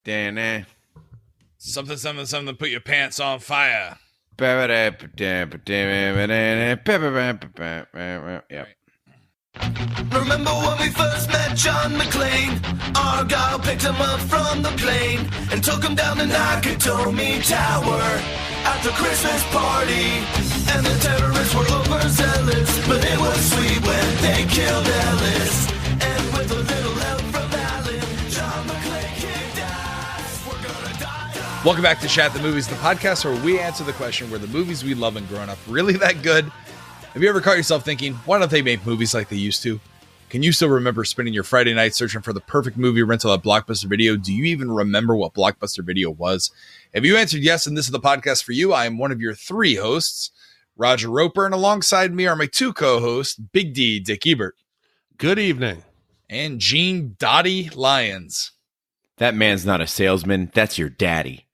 Dan. Something, something, something. Put your pants on fire. Yep. Remember when we first met John McClane? Argyle picked him up from the plane and took him down the Nakatomi Tower at the Christmas party. And the terrorists were overzealous, but it was sweet when they killed Ellis. And with a little help from Alan, John McClane kicked ass. We're gonna die. Welcome back to Shat The Movies, the podcast where we answer the question, were the movies we love and growing up really that good? Have you ever caught yourself thinking, why don't they make movies like they used to? Can you still remember spending your Friday night searching for the perfect movie rental at Blockbuster Video? Do you even remember what Blockbuster Video was? If you answered yes, and this is the podcast for you, I am one of your three hosts, Roger Roper, and alongside me are my two co-hosts, Big D, Dick Ebert. Good evening. And Gene Dottie Lyons. That man's not a salesman. That's your daddy.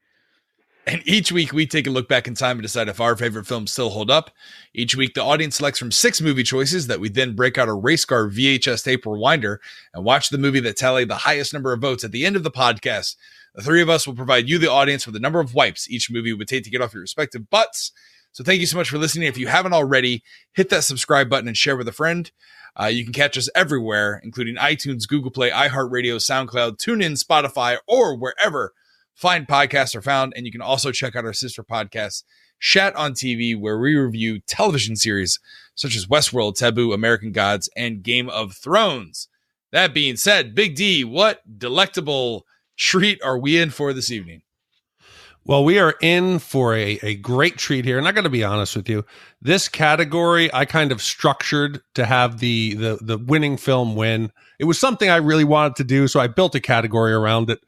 And each week we take a look back in time and decide if our favorite films still hold up. Each week the audience selects from 6 movie choices that we then break out a race car VHS tape rewinder and watch the movie that tallied the highest number of votes at the end of the podcast. The three of us will provide you, the audience, with the number of wipes each movie would take to get off your respective butts. So thank you so much for listening. If you haven't already, hit that subscribe button and share with a friend. You can catch us everywhere, including iTunes, Google Play, iHeartRadio, SoundCloud, TuneIn, Spotify, or wherever fine podcasts are found. And you can also check out our sister podcast, Shat on TV, where we review television series such as Westworld, Taboo, American Gods, and Game of Thrones. That being said, Big D, what delectable treat are we in for this evening? Well, we are in for a great treat here. And I got to be honest with you, this category I kind of structured to have the winning film win. It was something I really wanted to do, so I built a category around it.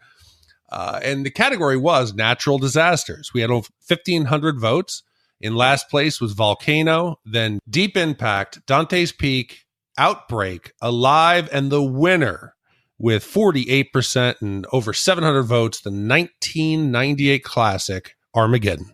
And the category was natural disasters. We had over 1,500 votes. In last place was Volcano, then Deep Impact, Dante's Peak, Outbreak, Alive, and the winner with 48% and over 700 votes, the 1998 classic Armageddon.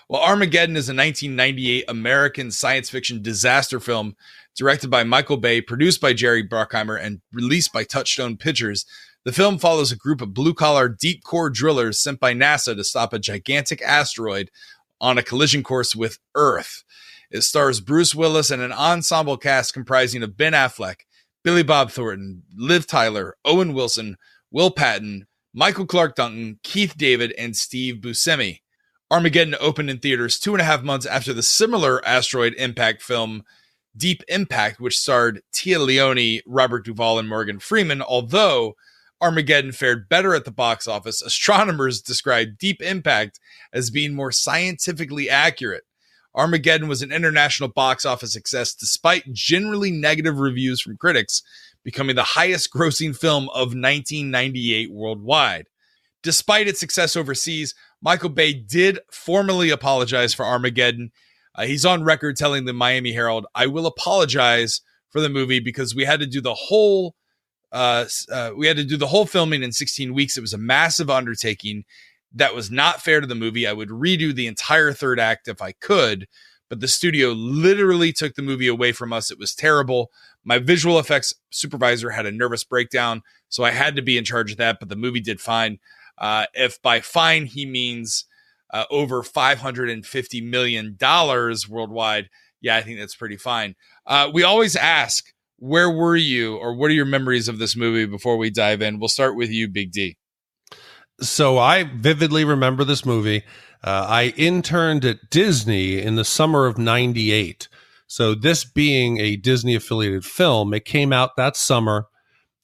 Well, Armageddon is a 1998 American science fiction disaster film directed by Michael Bay, produced by Jerry Bruckheimer, and released by Touchstone Pictures. The film follows a group of blue-collar, deep-core drillers sent by NASA to stop a gigantic asteroid on a collision course with Earth. It stars Bruce Willis and an ensemble cast comprising of Ben Affleck, Billy Bob Thornton, Liv Tyler, Owen Wilson, Will Patton, Michael Clark Duncan, Keith David, and Steve Buscemi. Armageddon opened in theaters 2.5 months after the similar asteroid impact film Deep Impact, which starred Tia Leone, Robert Duvall, and Morgan Freeman. Although Armageddon fared better at the box office, astronomers described Deep Impact as being more scientifically accurate. Armageddon was an international box office success despite generally negative reviews from critics, becoming the highest grossing film of 1998 worldwide. Despite its success overseas, Michael Bay did formally apologize for Armageddon. He's on record telling the Miami Herald, "I will apologize for the movie because we had to do the whole filming in 16 weeks. It was a massive undertaking that was not fair to the movie. I would redo the entire third act if I could, but the studio literally took the movie away from us. It was terrible. My visual effects supervisor had a nervous breakdown, so I had to be in charge of that, but the movie did fine." If by fine he means over $550 million worldwide, yeah, I think that's pretty fine. We always ask, where were you, or what are your memories of this movie before we dive in? We'll start with you, Big D. So I vividly remember this movie. I interned at Disney in the summer of 98. So this being a Disney affiliated film, it came out that summer.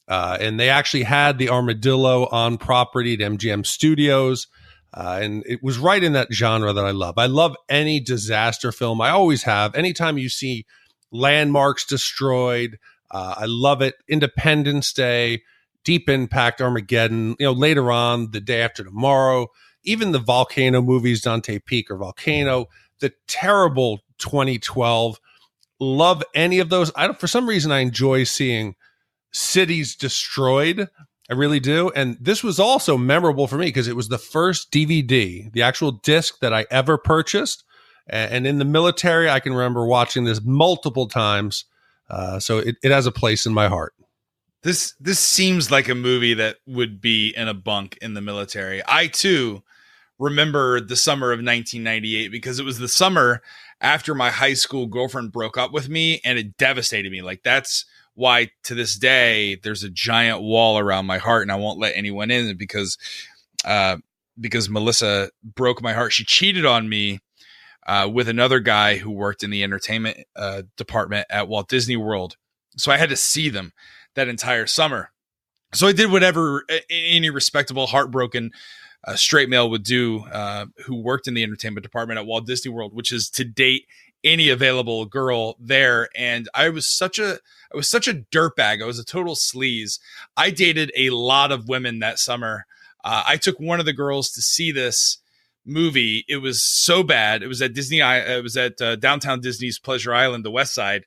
And they actually had the Armadillo on property at MGM Studios. And it was right in that genre that I love. I love any disaster film. I always have. Anytime you see landmarks destroyed, I love it. Independence Day, Deep Impact, Armageddon, later on, The Day After Tomorrow, even the Volcano movies, Dante Peak or Volcano, the terrible 2012. Love any of those. For some reason, I enjoy seeing cities destroyed. I really do. And this was also memorable for me because it was the first DVD, the actual disc that I ever purchased. And in the military, I can remember watching this multiple times. So it has a place in my heart. This seems like a movie that would be in a bunk in the military. I too remember the summer of 1998 because it was the summer after my high school girlfriend broke up with me, and it devastated me. Like, that's why to this day there's a giant wall around my heart, and I won't let anyone in because Melissa broke my heart. She cheated on me with another guy who worked in the entertainment department at Walt Disney World. So I had to see them that entire summer. So I did whatever any respectable, heartbroken straight male would do who worked in the entertainment department at Walt Disney World, which is to date any available girl there. And I was such a dirtbag. I was a total sleaze. I dated a lot of women that summer. I took one of the girls to see this movie. It was so bad. It was at downtown Disney's Pleasure Island, the West Side.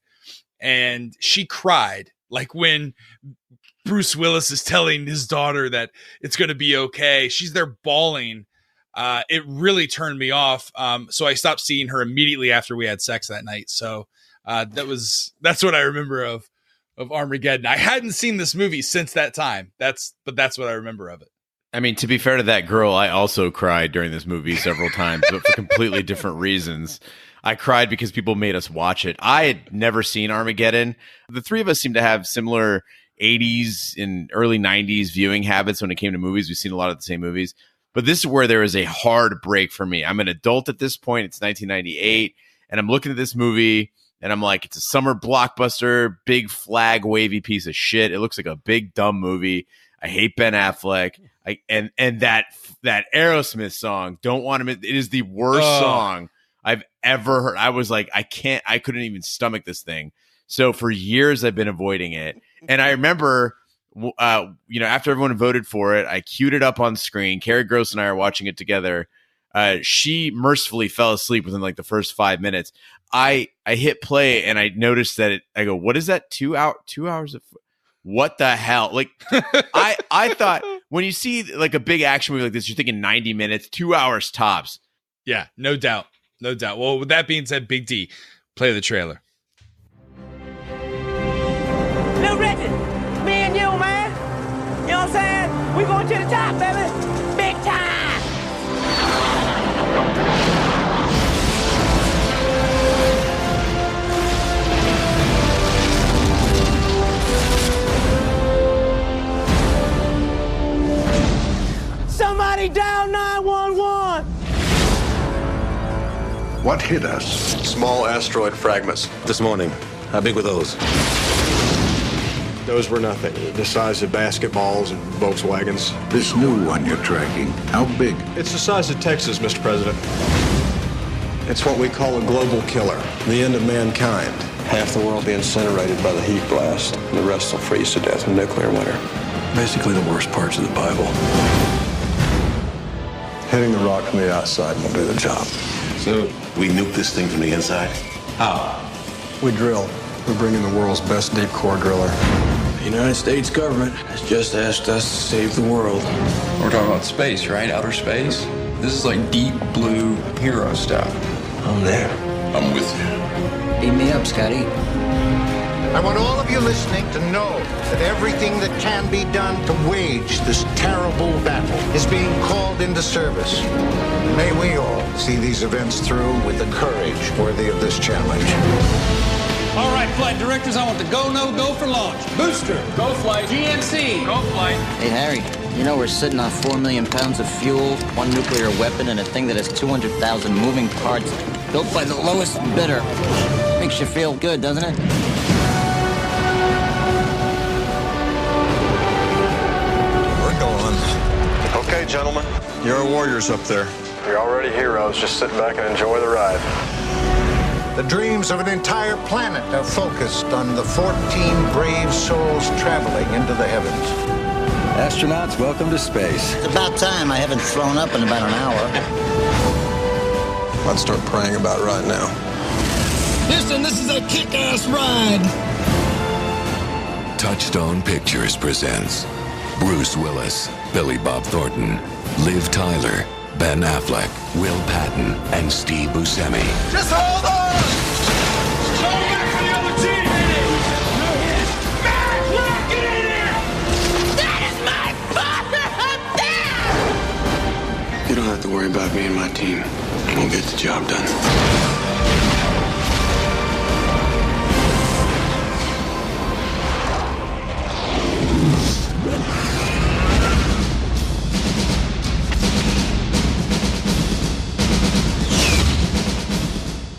And she cried. Like when Bruce Willis is telling his daughter that it's going to be okay. She's there bawling. It really turned me off. So I stopped seeing her immediately after we had sex that night. So that's what I remember of Armageddon. I hadn't seen this movie since that time. But that's what I remember of it. I mean, to be fair to that girl, I also cried during this movie several times, but for completely different reasons. I cried because people made us watch it. I had never seen Armageddon. The three of us seem to have similar 80s and early 90s viewing habits when it came to movies. We've seen a lot of the same movies. But this is where there is a hard break for me. I'm an adult at this point. It's 1998. And I'm looking at this movie, and I'm like, it's a summer blockbuster, big flag wavy piece of shit. It looks like a big dumb movie. I hate Ben Affleck. And that Aerosmith song, Don't Want to Miss, it is the worst song I've ever heard. I was like, I couldn't even stomach this thing. So for years I've been avoiding it. And I remember, after everyone voted for it, I queued it up on screen. Carrie Gross and I are watching it together. She mercifully fell asleep within like the first 5 minutes. I hit play and I noticed that I go, what is that? 2 hours of, what the hell? Like I thought when you see like a big action movie like this, you're thinking 90 minutes, 2 hours tops. Yeah, no doubt. No doubt. Well, with that being said, Big D, play the trailer. Little Richard, me and you, man. You know what I'm saying? We going to the top, baby. Big time. Somebody down 911. What hit us? Small asteroid fragments. This morning. How big were those? Those were nothing. The size of basketballs and Volkswagens. This new one you're tracking, how big? It's the size of Texas, Mr. President. It's what we call a global killer. The end of mankind. Half the world be incinerated by the heat blast. And the rest will freeze to death in nuclear winter. Basically the worst parts of the Bible. Hitting the rock from the outside will do the job. So, we nuke this thing from the inside? How? We drill. We're bringing the world's best deep core driller. The United States government has just asked us to save the world. We're talking about space, right? Outer space? This is like deep blue hero stuff. I'm there. I'm with you. Beam me up, Scotty. I want all of you listening to know that everything that can be done to wage this terrible battle is being called into service. May we all see these events through with the courage worthy of this challenge. All right, flight directors, I want the go, no, go for launch. Booster, go flight. GMC, go flight. Hey, Harry, you know we're sitting on 4 million pounds of fuel, one nuclear weapon, and a thing that has 200,000 moving parts built by the lowest bidder. Makes you feel good, doesn't it? Okay, gentlemen. You're warriors up there. You're already heroes. Just sit back and enjoy the ride. The dreams of an entire planet are focused on the 14 brave souls traveling into the heavens. Astronauts, welcome to space. It's about time. I haven't flown up in about an hour. I'd start praying about right now. Listen, this is a kick-ass ride. Touchstone Pictures presents Bruce Willis, Billy Bob Thornton, Liv Tyler, Ben Affleck, Will Patton, and Steve Buscemi. Just hold on! Go back for the other team! Matt, get in here! You don't have to worry about me and my team. We'll get the job done.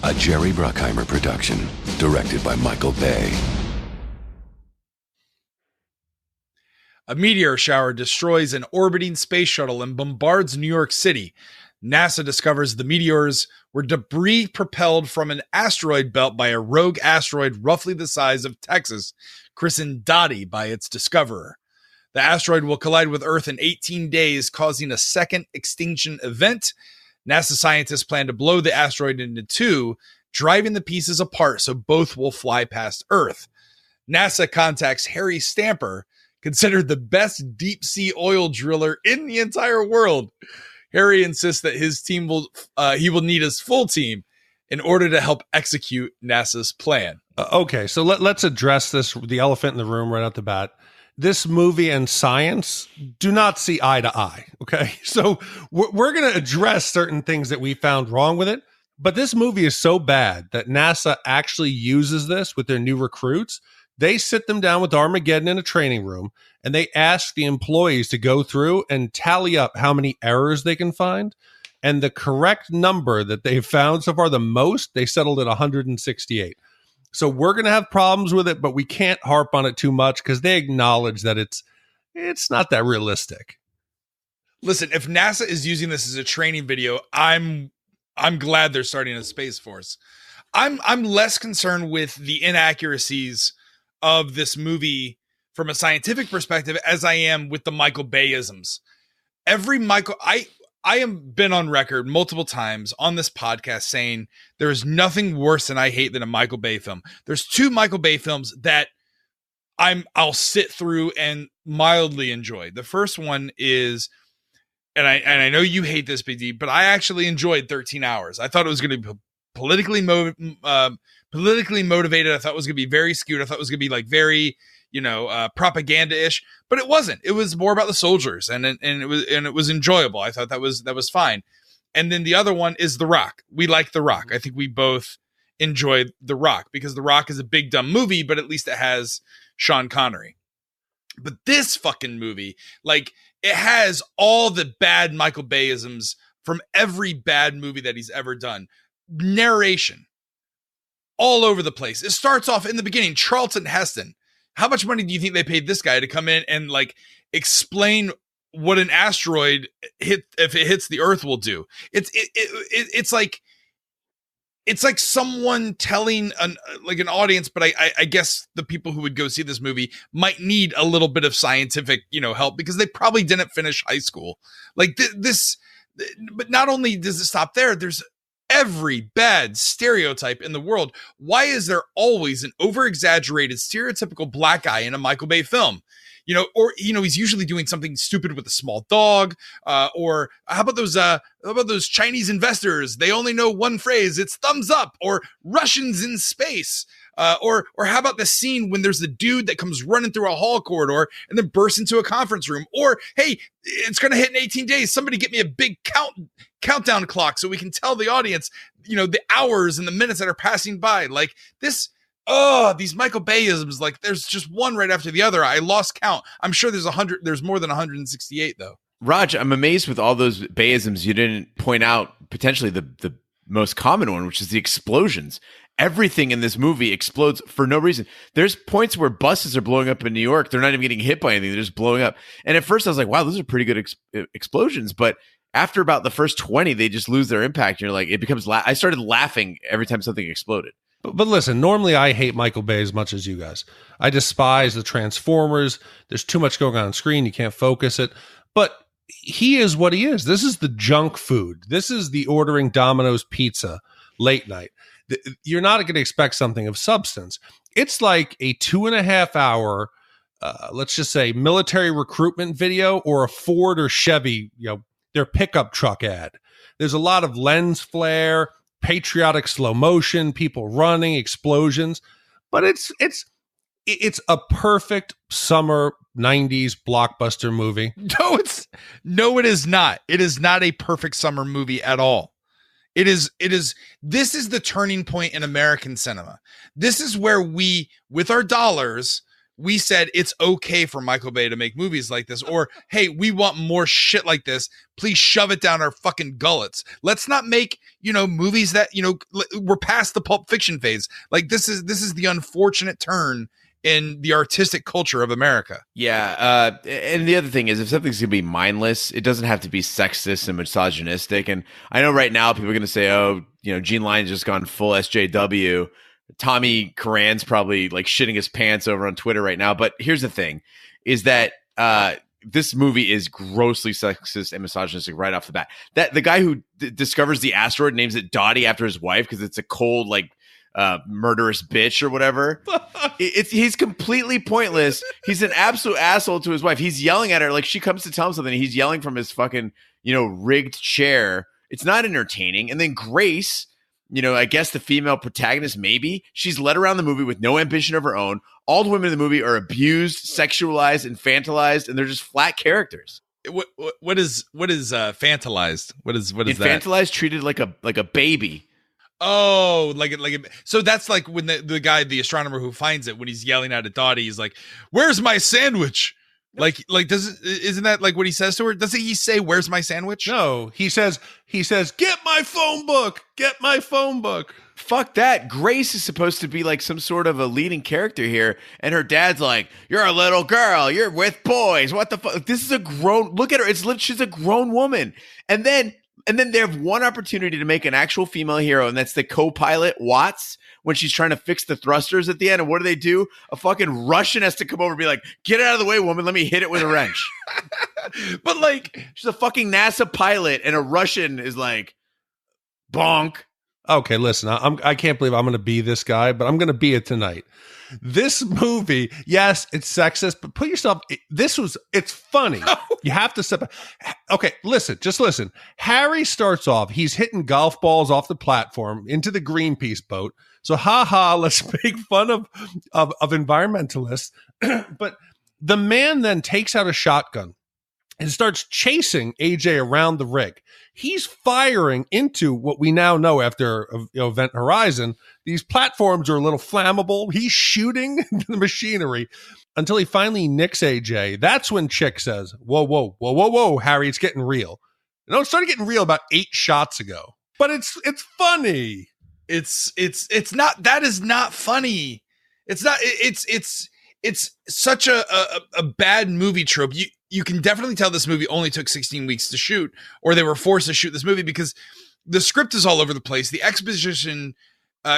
A Jerry Bruckheimer production, directed by Michael Bay. A meteor shower destroys an orbiting space shuttle and bombards New York City. NASA discovers the meteors were debris propelled from an asteroid belt by a rogue asteroid roughly the size of Texas, christened Dottie by its discoverer. The asteroid will collide with Earth in 18 days, causing a second extinction event. NASA scientists plan to blow the asteroid into two, driving the pieces apart so both will fly past Earth. NASA contacts Harry Stamper, considered the best deep sea oil driller in the entire world. Harry insists that his team will need his full team in order to help execute NASA's plan. Okay, so let's address this, the elephant in the room right out the bat. This movie and science do not see eye to eye, okay? So we're going to address certain things that we found wrong with it, but this movie is so bad that NASA actually uses this with their new recruits. They sit them down with Armageddon in a training room, and they ask the employees to go through and tally up how many errors they can find. And the correct number that they've found so far, the most, they settled at 168. So we're going to have problems with it, but we can't harp on it too much because they acknowledge that it's not that realistic. Listen, if NASA is using this as a training video, I'm glad they're starting a Space Force. I'm less concerned with the inaccuracies of this movie from a scientific perspective as I am with the Michael Bay-isms. I have been on record multiple times on this podcast saying there is nothing worse than I hate than a Michael Bay film. There's two Michael Bay films that I'll sit through and mildly enjoy. The first one is, and I know you hate this, Big D, but I actually enjoyed 13 Hours. I thought it was going to be politically motivated. I thought it was going to be very skewed. I thought it was going to be like very, propaganda-ish, but it wasn't. It was more about the soldiers, and it was enjoyable. I thought that was fine. And then the other one is The Rock. We like The Rock. I think we both enjoyed The Rock because The Rock is a big dumb movie, but at least it has Sean Connery. But this fucking movie, like, it has all the bad Michael Bay-isms from every bad movie that he's ever done. Narration all over the place. It starts off in the beginning. Charlton Heston. How much money do you think they paid this guy to come in and like explain what an asteroid if it hits the Earth will do? It's like someone telling an audience, but I guess the people who would go see this movie might need a little bit of scientific, help because they probably didn't finish high school. Like this, but not only does it stop there, there's every bad stereotype in the world. Why is there always an over-exaggerated stereotypical black guy in a Michael Bay film? He's usually doing something stupid with a small dog, or how about those Chinese investors? They only know one phrase, it's thumbs up, or Russians in space. Or how about the scene when there's the dude that comes running through a hall corridor and then bursts into a conference room? Or, hey, it's going to hit in 18 days. Somebody get me a big countdown clock so we can tell the audience, the hours and the minutes that are passing by. Like this, these Michael Bay-isms, like there's just one right after the other. I lost count. I'm sure there's more than 168 though. Raj, I'm amazed with all those Bay-isms you didn't point out potentially the most common one, which is the explosions. Everything in this movie explodes for no reason. There's points where buses are blowing up in New York. They're not even getting hit by anything. They're just blowing up. And at first I was like, wow, those are pretty good explosions. But after about the first 20, they just lose their impact. You're like, it becomes, I started laughing every time something exploded. But listen, normally I hate Michael Bay as much as you guys. I despise the Transformers. There's too much going on screen. You can't focus it. But he is what he is. This is the junk food. This is the ordering Domino's pizza late night. You're not going to expect something of substance. It's like a 2.5 hour, let's just say, military recruitment video or a Ford or Chevy, their pickup truck ad. There's a lot of lens flare, patriotic slow motion, people running, explosions, but it's It's a perfect summer 90s blockbuster movie. No, it is not. It is not a perfect summer movie at all. This is the turning point in American cinema. This is where we, with our dollars, we said it's okay for Michael Bay to make movies like this, or, hey, we want more shit like this. Please shove it down our fucking gullets. Let's not make, movies that, we're past the Pulp Fiction phase. Like this is the unfortunate turn in the artistic culture of America. Yeah. And the other thing is, if something's going to be mindless, it doesn't have to be sexist and misogynistic. And I know right now people are going to say, oh, Gene Lyon's just gone full SJW. Tommy Karan's probably like shitting his pants over on Twitter right now. But here's the thing is that this movie is grossly sexist and misogynistic right off the bat. That the guy who discovers the asteroid names it Dottie after his wife because it's a cold, like, murderous bitch or whatever. He's completely pointless. He's an absolute asshole to his wife. He's yelling at her like she comes to tell him something. He's yelling from his fucking, rigged chair. It's not entertaining. And then Grace, I guess the female protagonist, maybe she's led around the movie with no ambition of her own. All the women in the movie are abused, sexualized, infantilized, and they're just flat characters. What is fantilized? What is that? Infantilized, treated like a baby. Oh, so that's like when the guy, the astronomer who finds it, when he's yelling at Dottie, he's like, "Where's my sandwich?" Isn't that like what he says to her? Doesn't he say, "Where's my sandwich"? No, he says, "Get my phone book. Get my phone book." Fuck that. Grace is supposed to be like some sort of a leading character here, and her dad's like, "You're a little girl. You're with boys. What the fuck? This is a grown. Look at her. She's a grown woman." And then they have one opportunity to make an actual female hero, and that's the co-pilot, Watts, when she's trying to fix the thrusters at the end. And what do? A fucking Russian has to come over and be like, "Get out of the way, woman. Let me hit it with a wrench." But like, she's a fucking NASA pilot, and a Russian is like, bonk. Okay, listen, I can't believe I'm going to be this guy, but I'm going to be it tonight. This movie, yes, it's sexist, but put yourself, it's funny. You have to step. Okay, just listen. Harry starts off, he's hitting golf balls off the platform into the Greenpeace boat. So, let's make fun of environmentalists. But the man then takes out a shotgun and starts chasing AJ around the rig. He's firing into what we now know after Event Horizon. These platforms are a little flammable. He's shooting the machinery until he finally nicks AJ. That's when Chick says, whoa, Harry, it's getting real. It started getting real about 8 shots ago. But it's funny. It's not, that is not funny. It's not, it's such a bad movie trope. You can definitely tell this movie only took 16 weeks to shoot, or they were forced to shoot this movie because the script is all over the place. The exposition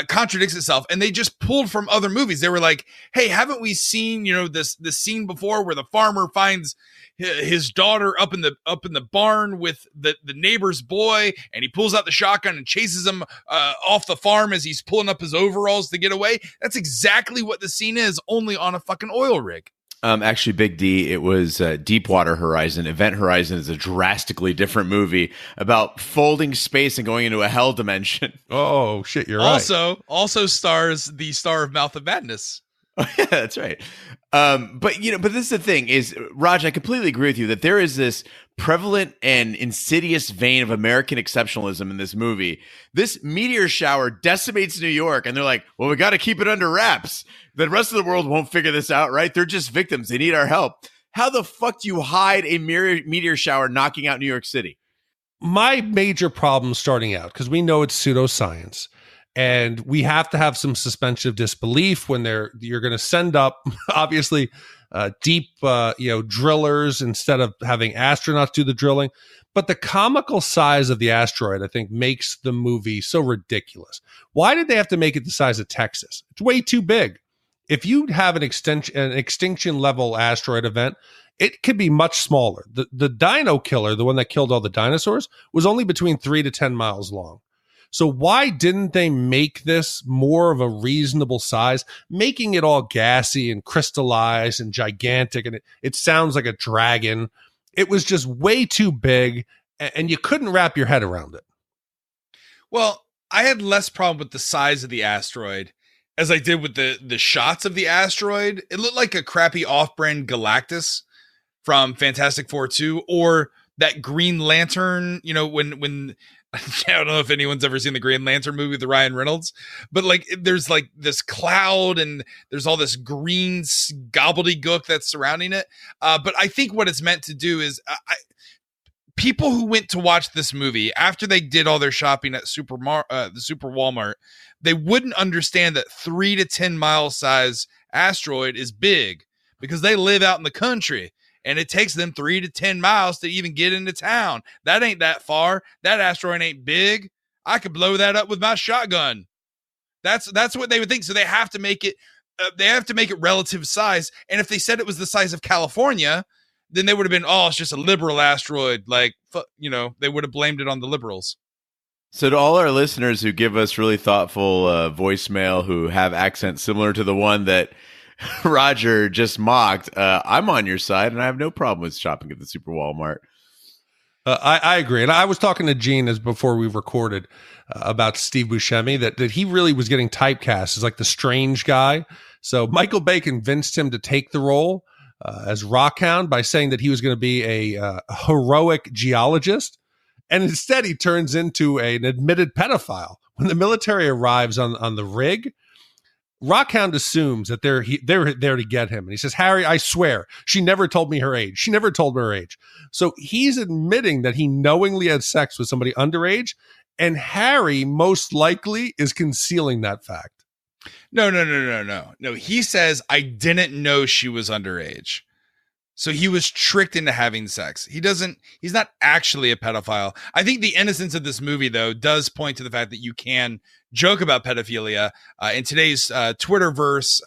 contradicts itself, and they just pulled from other movies. They were like, "Hey, haven't we seen this scene before where the farmer finds his daughter up in the barn with the neighbor's boy, and he pulls out the shotgun and chases him off the farm as he's pulling up his overalls to get away?" That's exactly what the scene is, only on a fucking oil rig. Actually, Big D, it was Deepwater Horizon. Event Horizon is a drastically different movie about folding space and going into a hell dimension. Oh, shit, you're right. Also stars the star of Mouth of Madness. Oh, yeah, that's right. But this is the thing is, Raj, I completely agree with you that there is this prevalent and insidious vein of American exceptionalism in this movie. This meteor shower decimates New York, and they're like, well, we got to keep it under wraps. The rest of the world won't figure this out, right? They're just victims. They need our help. How the fuck do you hide a meteor shower knocking out New York City? My major problem starting out, because we know it's pseudoscience, and we have to have some suspension of disbelief when you're going to send up, obviously, deep, drillers instead of having astronauts do the drilling. But the comical size of the asteroid, I think, makes the movie so ridiculous. Why did they have to make it the size of Texas? It's way too big. If you have an extinction level asteroid event, it could be much smaller. The Dino Killer, the one that killed all the dinosaurs, was only between 3 to 10 miles long. So why didn't they make this more of a reasonable size, making it all gassy and crystallized and gigantic, and it sounds like a dragon? It was just way too big, and you couldn't wrap your head around it. Well, I had less problem with the size of the asteroid as I did with the shots of the asteroid. It looked like a crappy off-brand Galactus from Fantastic Four 2, or that Green Lantern, you know, when I don't know if anyone's ever seen the Green Lantern movie with Ryan Reynolds, but like there's like this cloud and there's all this green gobbledygook that's surrounding it. But I think what it's meant to do is people who went to watch this movie after they did all their shopping at the Super Walmart, they wouldn't understand that 3 to 10 mile size asteroid is big because they live out in the country. And it takes them 3 to 10 miles to even get into town. That ain't that far. That asteroid ain't big. I could blow that up with my shotgun. That's what they would think. So they have to make it. They have to make it relative size. And if they said it was the size of California, then they would have been, oh, it's just a liberal asteroid. Like, you know, they would have blamed it on the liberals. So to all our listeners who give us really thoughtful voicemail, who have accents similar to the one that Roger just mocked, I'm on your side, and I have no problem with shopping at the Super Walmart. I agree. And I was talking to Gene before we recorded about Steve Buscemi, that he really was getting typecast as like the strange guy. So Michael Bay convinced him to take the role as Rockhound by saying that he was going to be a heroic geologist. And instead, he turns into an admitted pedophile. When the military arrives on the rig, Rockhound assumes that they're there to get him. And he says, Harry, I swear, she never told me her age. She never told me her age. So he's admitting that he knowingly had sex with somebody underage. And Harry most likely is concealing that fact. No. He says, I didn't know she was underage. So he was tricked into having sex. He's not actually a pedophile. I think the innocence of this movie, though, does point to the fact that you can joke about pedophilia. In today's Twitterverse,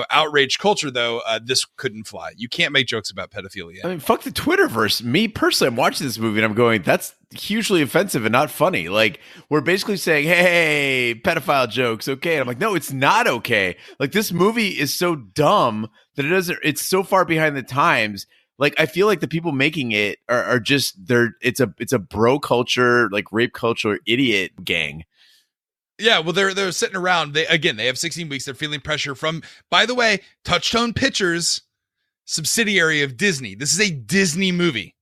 outrage culture, though, this couldn't fly. You can't make jokes about pedophilia. I mean, fuck the Twitterverse. Me personally, I'm watching this movie and I'm going, that's hugely offensive and not funny. Like, we're basically saying, hey, pedophile jokes, okay. And I'm like, no, it's not okay. Like, this movie is so dumb that it's so far behind the times. Like, I feel like the people making it are just, it's a bro culture, like rape culture idiot gang. Yeah, well, they're sitting around. They have 16 weeks. They're feeling pressure from, by the way, Touchstone Pictures, subsidiary of Disney. This is a Disney movie.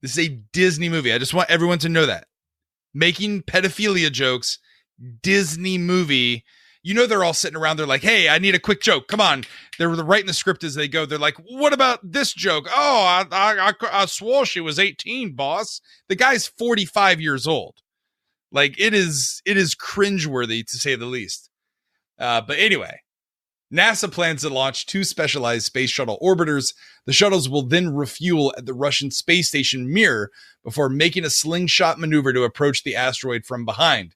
I just want everyone to know that. Making pedophilia jokes, Disney movie. You know, they're all sitting around. They're like, hey, I need a quick joke. Come on. They're writing the script as they go. They're like, what about this joke? Oh, I swore she was 18, boss. The guy's 45 years old. Like, it is cringeworthy, to say the least. But anyway, NASA plans to launch 2 specialized space shuttle orbiters. The shuttles will then refuel at the Russian space station Mir before making a slingshot maneuver to approach the asteroid from behind.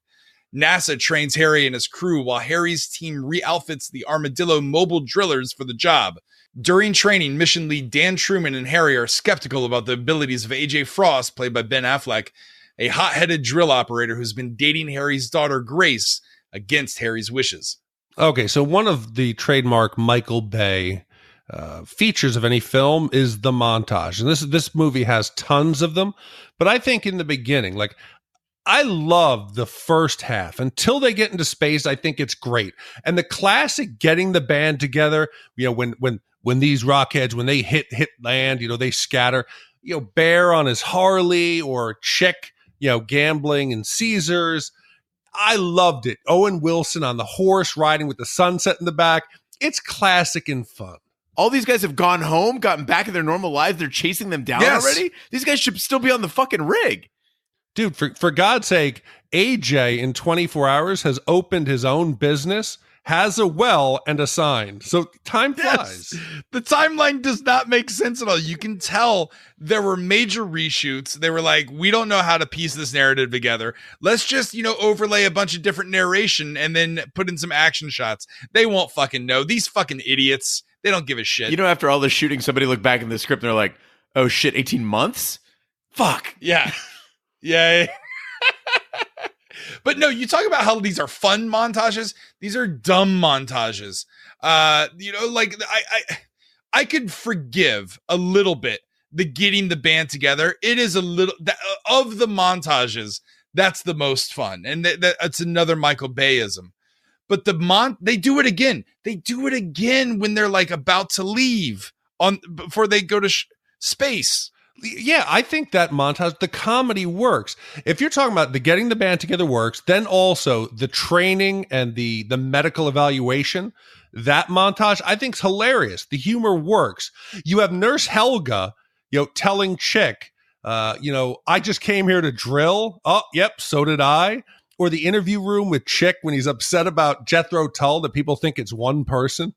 NASA trains Harry and his crew while Harry's team re-outfits the Armadillo mobile drillers for the job. During training, mission lead Dan Truman and Harry are skeptical about the abilities of AJ Frost, played by Ben Affleck, a hot-headed drill operator who's been dating Harry's daughter, Grace, against Harry's wishes. Okay, so one of the trademark Michael Bay features of any film is the montage. And this movie has tons of them. But I think in the beginning, like, I love the first half. Until they get into space, I think it's great. And the classic getting the band together, you know, when these rockheads, when they hit land, you know, they scatter. You know, Bear on his Harley, or Chick, you know, gambling in Caesars. I loved it. Owen Wilson on the horse riding with the sunset in the back. It's classic and fun. All these guys have gone home, gotten back in their normal lives. They're chasing them down already. These guys should still be on the fucking rig. Dude, for God's sake, AJ in 24 hours has opened his own business, has a well and a sign. So time flies. Yes. The timeline does not make sense at all. You can tell there were major reshoots. They were like, we don't know how to piece this narrative together. Let's just, overlay a bunch of different narration and then put in some action shots. They won't fucking know. These fucking idiots, they don't give a shit. After all this shooting, somebody looked back in the script and they're like, oh shit, 18 months? Fuck. Yeah. Yeah. But no, you talk about how these are fun montages. These are dumb montages. I could forgive a little bit the getting the band together. It is a little of the montages. That's the most fun. And that's another Michael Bayism. But they do it again. They do it again when they're like about to leave before they go to space. Yeah, I think that montage, the comedy works. If you're talking about the getting the band together works, then also the training and the medical evaluation, that montage I think is hilarious. The humor works. You have Nurse Helga, telling Chick, I just came here to drill. Oh, yep, so did I. Or the interview room with Chick when he's upset about Jethro Tull that people think it's one person.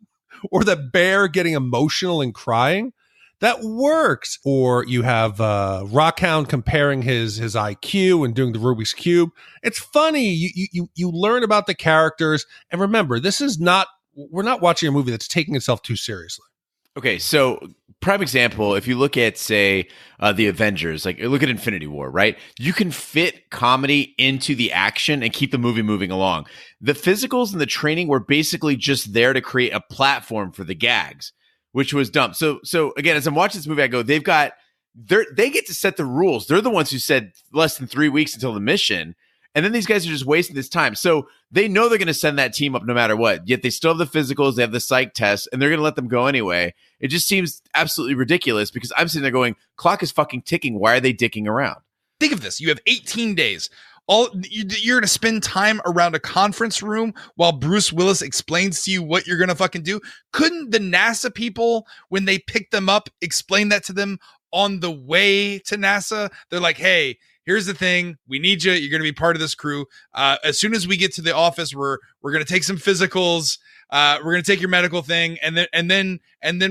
Or the bear getting emotional and crying. That works. Or you have Rockhound comparing his IQ and doing the Rubik's Cube. It's funny. You learn about the characters. And remember, we're not watching a movie that's taking itself too seriously. Okay, so prime example, if you look at, say, the Avengers, like look at Infinity War, right? You can fit comedy into the action and keep the movie moving along. The physicals and the training were basically just there to create a platform for the gags, which was dumb. So again, as I'm watching this movie, I go, they get to set the rules. They're the ones who said less than 3 weeks until the mission. And then these guys are just wasting this time. So they know they're going to send that team up no matter what. Yet they still have the physicals, they have the psych tests, and they're going to let them go anyway. It just seems absolutely ridiculous because I'm sitting there going, clock is fucking ticking. Why are they dicking around? Think of this. You have 18 days. You're going to spend time around a conference room while Bruce Willis explains to you what you're going to fucking do. Couldn't the NASA people, when they pick them up, explain that to them on the way to NASA? They're like, hey, here's the thing. We need you. You're going to be part of this crew. As soon as we get to the office, we're going to take some physicals. We're going to take your medical thing, and then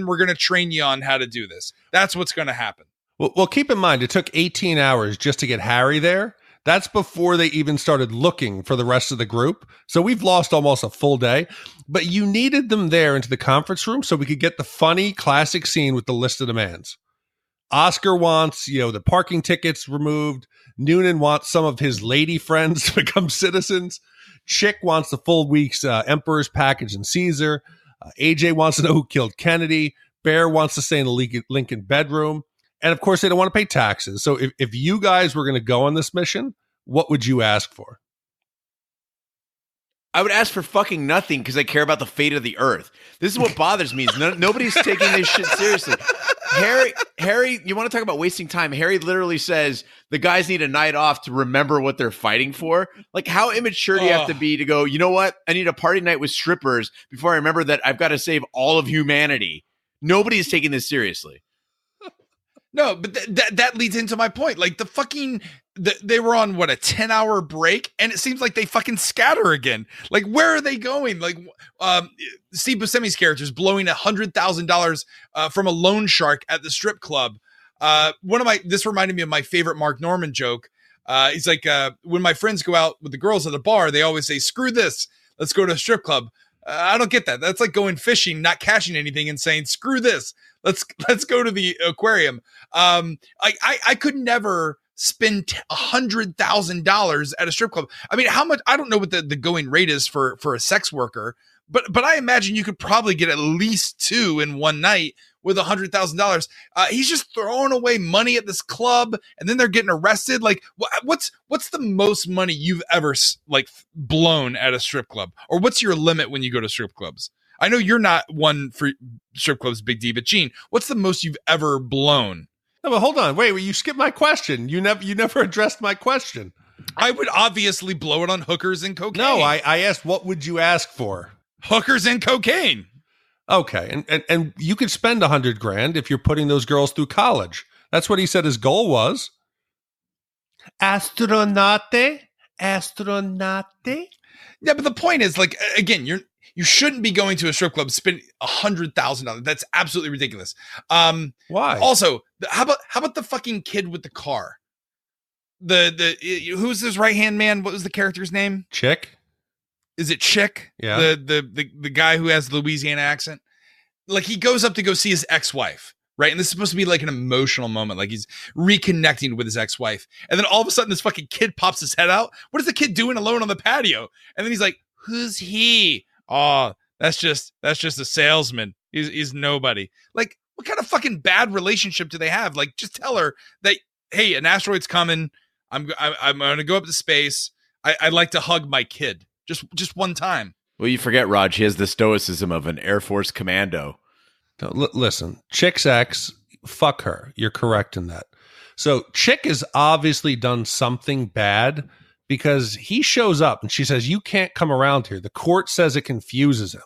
we're going to train you on how to do this. That's what's going to happen. Well, keep in mind, it took 18 hours just to get Harry there. That's before they even started looking for the rest of the group. So we've lost almost a full day. But you needed them there into the conference room so we could get the funny classic scene with the list of demands. Oscar wants, the parking tickets removed. Noonan wants some of his lady friends to become citizens. Chick wants the full week's Emperor's package and Caesar. AJ wants to know who killed Kennedy. Bear wants to stay in the Lincoln bedroom. And of course, they don't want to pay taxes. So if you guys were going to go on this mission, what would you ask for? I would ask for fucking nothing because I care about the fate of the earth. This is what bothers me is nobody's taking this shit seriously. Harry, you want to talk about wasting time? Harry literally says the guys need a night off to remember what they're fighting for. Like, how immature do you have to be to go, you know what? I need a party night with strippers before I remember that I've got to save all of humanity. Nobody's taking this seriously. No, but that leads into my point. Like they were on a 10-hour break, and it seems like they fucking scatter again. Like, where are they going? Like, Steve Buscemi's character is blowing $100,000 from a loan shark at the strip club. This reminded me of my favorite Mark Norman joke. He's like, when my friends go out with the girls at the bar, they always say, "Screw this, let's go to a strip club." I don't get that. That's like going fishing, not catching anything, and saying, "Screw this, let's go to the aquarium." I could never spend $100,000 at a strip club. I mean, how much? I don't know what the going rate is for a sex worker, but I imagine you could probably get at least 2 in one night with $100,000. He's just throwing away money at this club, and then they're getting arrested. Like, what's the most money you've ever blown at a strip club, or what's your limit when you go to strip clubs? I know you're not one for strip clubs, Big D, but Gene, what's the most you've ever blown? No, but hold on, wait, you skipped my question. You never addressed my question. I would obviously blow it on hookers and cocaine. No, I asked, what would you ask for? Hookers and cocaine. Okay, and you could spend $100,000 if you're putting those girls through college. That's what he said his goal was. Astronaute. Yeah, but the point is, like, again, you shouldn't be going to a strip club spending $100,000. That's absolutely ridiculous. Why? Also, how about the fucking kid with the car? Who's his right hand man? What was the character's name? Chick. Is it Chick? Yeah. The guy who has the Louisiana accent. Like, he goes up to go see his ex-wife, right? And this is supposed to be like an emotional moment. Like, he's reconnecting with his ex-wife. And then all of a sudden, this fucking kid pops his head out. What is the kid doing alone on the patio? And then he's like, "Who's he?" "Oh, that's just a salesman. He's nobody." Like, what kind of fucking bad relationship do they have? Like, just tell her that, hey, an asteroid's coming. I'm going to go up to space. I'd like to hug my kid. Just one time. Well, you forget, Raj, he has the stoicism of an Air Force commando. No, listen, Chick's ex, fuck her. You're correct in that. So Chick has obviously done something bad because he shows up and she says, you can't come around here. The court says it confuses him.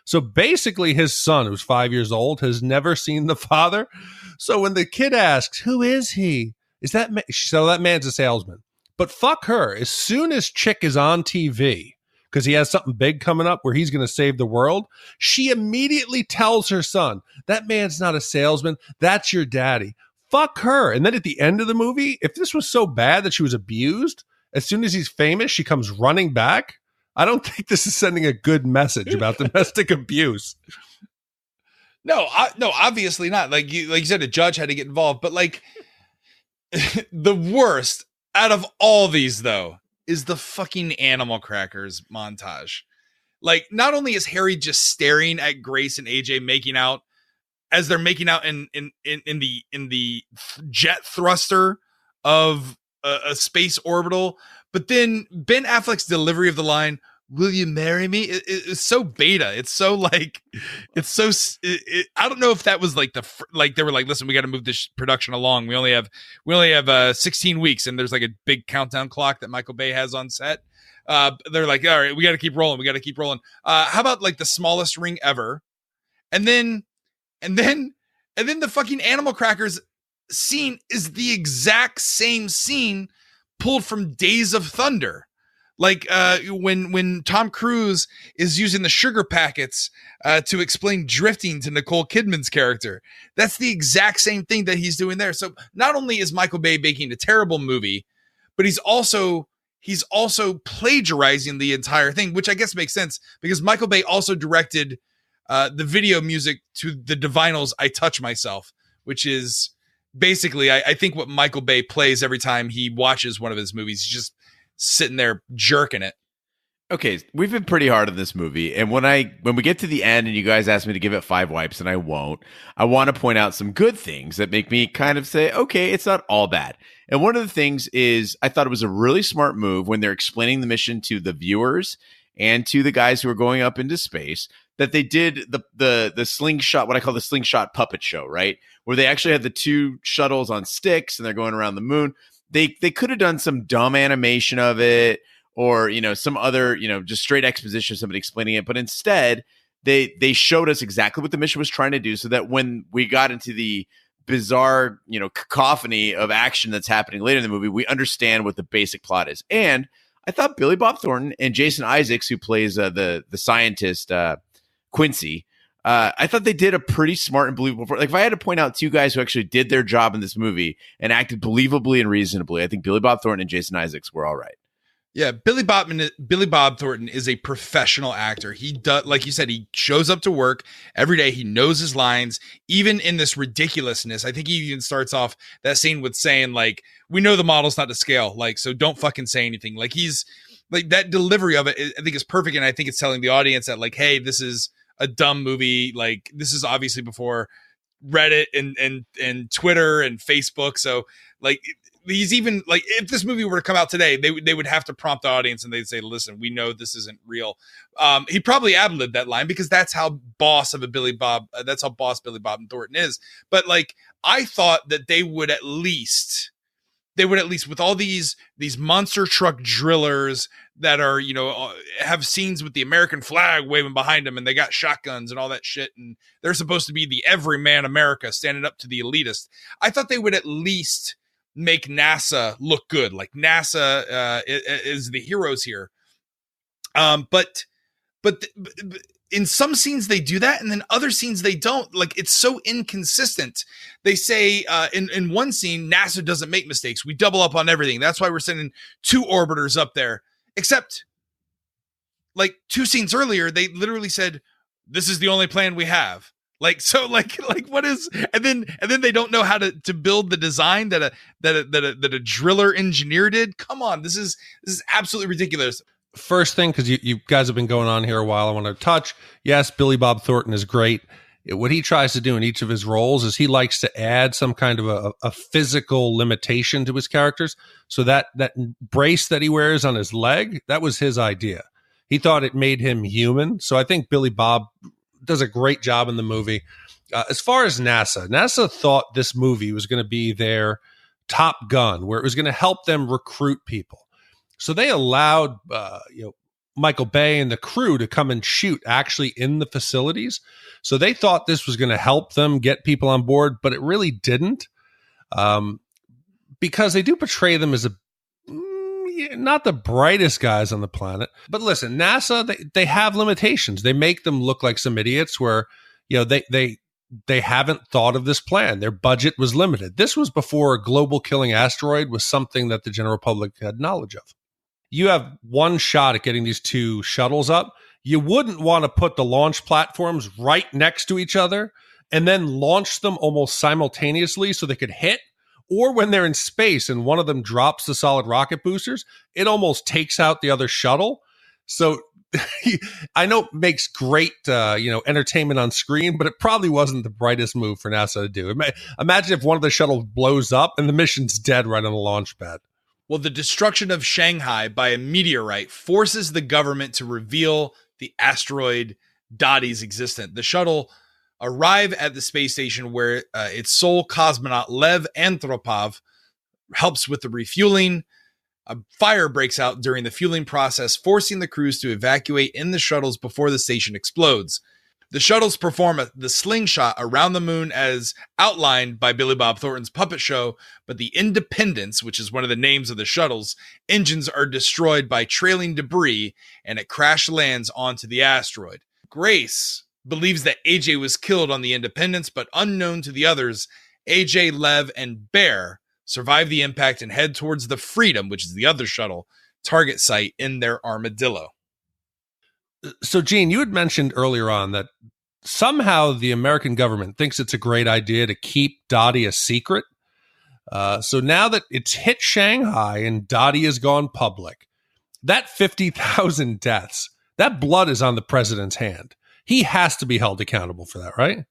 So basically his son, who's 5 years old, has never seen the father. So when the kid asks, who is he? Is that so that man's a salesman. But fuck her. As soon as Chick is on TV, because he has something big coming up where he's going to save the world, she immediately tells her son, that man's not a salesman. That's your daddy. Fuck her. And then at the end of the movie, if this was so bad that she was abused, as soon as he's famous, she comes running back. I don't think this is sending a good message about domestic abuse. No, obviously not. Like you said, a judge had to get involved. But like the worst out of all these, though, is the fucking animal crackers montage. Like, not only is Harry just staring at Grace and AJ making out as they're making out in the jet thruster of a space orbital, but then Ben Affleck's delivery of the line, will you marry me? It's so beta. It's so like, it's so, I don't know if that was like they were like, listen, we got to move this production along. We only have 16 weeks and there's like a big countdown clock that Michael Bay has on set. They're like, all right, we got to keep rolling. How about like the smallest ring ever? And then the fucking animal crackers scene is the exact same scene pulled from Days of Thunder. Like when Tom Cruise is using the sugar packets to explain drifting to Nicole Kidman's character. That's the exact same thing that he's doing there. So not only is Michael Bay making a terrible movie, but he's also plagiarizing the entire thing, which I guess makes sense because Michael Bay also directed the video music to the Divinals' I Touch Myself, which is basically, I think, what Michael Bay plays every time he watches one of his movies. He's just sitting there jerking it. Okay, we've been pretty hard on this movie, and when we get to the end and you guys ask me to give it 5 wipes, and I won't, I want to point out some good things that make me kind of say, okay, it's not all bad. And one of the things is I thought it was a really smart move when they're explaining the mission to the viewers and to the guys who are going up into space, that they did the slingshot, what I call the slingshot puppet show, right? Where they actually had the 2 shuttles on sticks and they're going around the moon. They could have done some dumb animation of it or, some other, just straight exposition of somebody explaining it. But instead, they showed us exactly what the mission was trying to do so that when we got into the bizarre, cacophony of action that's happening later in the movie, we understand what the basic plot is. And I thought Billy Bob Thornton and Jason Isaacs, who plays the scientist Quincy, I thought they did a pretty smart and believable. Like, if I had to point out 2 guys who actually did their job in this movie and acted believably and reasonably, I think Billy Bob Thornton and Jason Isaacs were all right. Yeah, Billy Bob Thornton is a professional actor. He does, like you said, he shows up to work every day. He knows his lines, even in this ridiculousness. I think he even starts off that scene with saying, like, we know the model's not to scale, like, so don't fucking say anything. Like, he's like, that delivery of it, I think is perfect. And I think it's telling the audience that, like, hey, this is a dumb movie. Like, this is obviously before Reddit and Twitter and Facebook. So, like, he's even like, if this movie were to come out today, they would have to prompt the audience and they'd say, listen, we know this isn't real. He probably ad-libbed that line because that's how boss Billy Bob and Thornton is. But like, I thought that they would at least with all these monster truck drillers that are, have scenes with the American flag waving behind them and they got shotguns and all that shit. And they're supposed to be the everyman America standing up to the elitist. I thought they would at least make NASA look good. Like, NASA is the heroes here. But in some scenes they do that, and then other scenes they don't. Like, it's so inconsistent. They say in one scene, NASA doesn't make mistakes. We double up on everything. That's why we're sending 2 orbiters up there. Except, like, 2 scenes earlier, they literally said, this is the only plan we have. Like, so like what is, and then they don't know how to build the design that a driller engineer did. Come on. This is absolutely ridiculous. First thing, because you guys have been going on here a while, I want to touch. Yes, Billy Bob Thornton is great. What he tries to do in each of his roles is he likes to add some kind of a physical limitation to his characters. So that brace that he wears on his leg, that was his idea. He thought it made him human. So I think Billy Bob does a great job in the movie. As far as NASA thought this movie was going to be their Top Gun, where it was going to help them recruit people. So they allowed Michael Bay and the crew to come and shoot actually in the facilities. So they thought this was going to help them get people on board, but it really didn't, because they do portray them as not the brightest guys on the planet. But listen, NASA, they have limitations. They make them look like some idiots where, they haven't thought of this plan. Their budget was limited. This was before a global killing asteroid was something that the general public had knowledge of. You have one shot at getting these two shuttles up. You wouldn't want to put the launch platforms right next to each other and then launch them almost simultaneously so they could hit. Or when they're in space and one of them drops the solid rocket boosters, it almost takes out the other shuttle. So I know it makes great, entertainment on screen, but it probably wasn't the brightest move for NASA to do. Imagine if one of the shuttles blows up and the mission's dead right on the launch pad. Well, the destruction of Shanghai by a meteorite forces the government to reveal the asteroid Dottie's existence. The shuttle arrive at the space station where its sole cosmonaut, Lev Antropov, helps with the refueling. A fire breaks out during the fueling process, forcing the crews to evacuate in the shuttles before the station explodes. The shuttles perform the slingshot around the moon as outlined by Billy Bob Thornton's puppet show, but the Independence, which is one of the names of the shuttles, engines are destroyed by trailing debris, and it crash lands onto the asteroid. Grace believes that AJ was killed on the Independence, but unknown to the others, AJ, Lev, and Bear survive the impact and head towards the Freedom, which is the other shuttle, target site in their Armadillo. So, Gene, you had mentioned earlier on that somehow the American government thinks it's a great idea to keep Dottie a secret. So now that it's hit Shanghai and Dottie has gone public, that 50,000 deaths, that blood is on the president's hand. He has to be held accountable for that, right?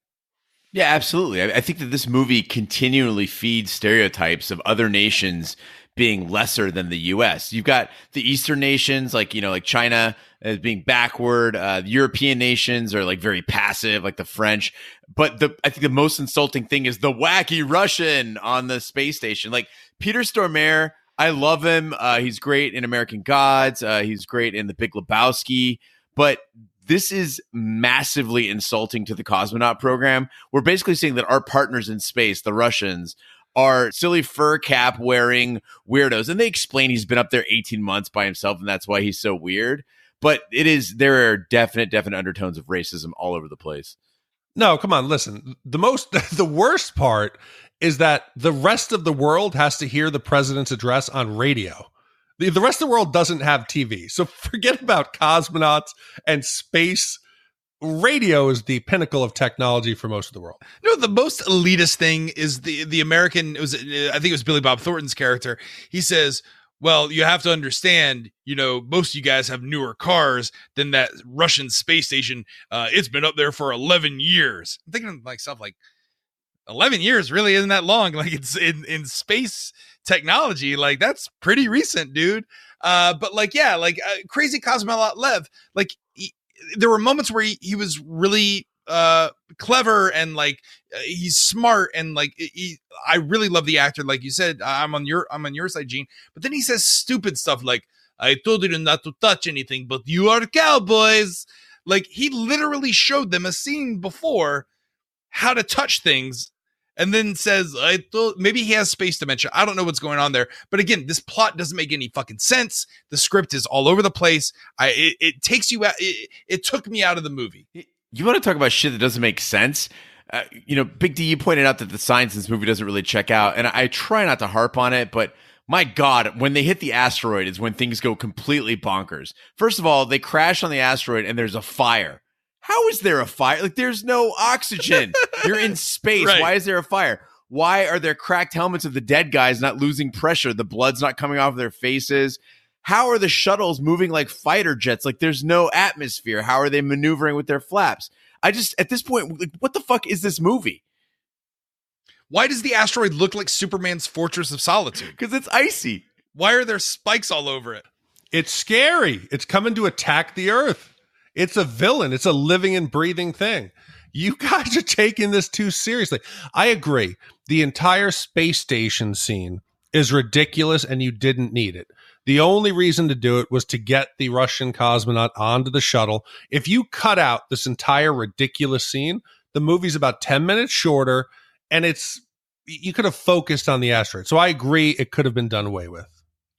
Yeah, absolutely. I think that this movie continually feeds stereotypes of other nations being lesser than the U.S. You've got the Eastern nations, like China, as being backward. The European nations are like very passive, like the French. But I think the most insulting thing is the wacky Russian on the space station. Like Peter Stormare, I love him. He's great in American Gods. He's great in The Big Lebowski. But this is massively insulting to the cosmonaut program. We're basically saying that our partners in space, the Russians, are silly fur cap wearing weirdos. And they explain he's been up there 18 months by himself, and that's why he's so weird. But there are definite undertones of racism all over the place. No, come on, listen. The worst part is that the rest of the world has to hear the president's address on radio. The rest of the world doesn't have TV. So forget about cosmonauts and space. Radio is the pinnacle of technology for most of the world. No, the most elitist thing is the American. I think it was Billy Bob Thornton's character. He says, well, you have to understand, most of you guys have newer cars than that Russian space station. It's been up there for 11 years. I'm thinking to myself, like, 11 years really isn't that long. Like, it's in space technology, like, that's pretty recent, dude. But crazy cosmonaut Lev, like, there were moments where he was really clever and he's smart and I really love the actor. Like you said, I'm on your side, Gene. But then he says stupid stuff like, I told you not to touch anything, but you are cowboys. Like, he literally showed them a scene before how to touch things. And then says, maybe he has space dementia. I don't know what's going on there. But again, this plot doesn't make any fucking sense. The script is all over the place. It takes you out. It took me out of the movie. You want to talk about shit that doesn't make sense? Big D, you pointed out that the science in this movie doesn't really check out. And I try not to harp on it, but my God, when they hit the asteroid is when things go completely bonkers. First of all, they crash on the asteroid and there's a fire. How is there a fire? Like, there's no oxygen. You're in space. Right. Why is there a fire? Why are there cracked helmets of the dead guys not losing pressure? The blood's not coming off their faces. How are the shuttles moving like fighter jets? Like, there's no atmosphere. How are they maneuvering with their flaps? At this point, like, what the fuck is this movie? Why does the asteroid look like Superman's Fortress of Solitude? Because it's icy. Why are there spikes all over it? It's scary. It's coming to attack the Earth. It's a villain. It's a living and breathing thing. You guys are taking this too seriously. I agree. The entire space station scene is ridiculous and you didn't need it. The only reason to do it was to get the Russian cosmonaut onto the shuttle. If you cut out this entire ridiculous scene, the movie's about 10 minutes shorter, and you could have focused on the asteroid. So I agree it could have been done away with.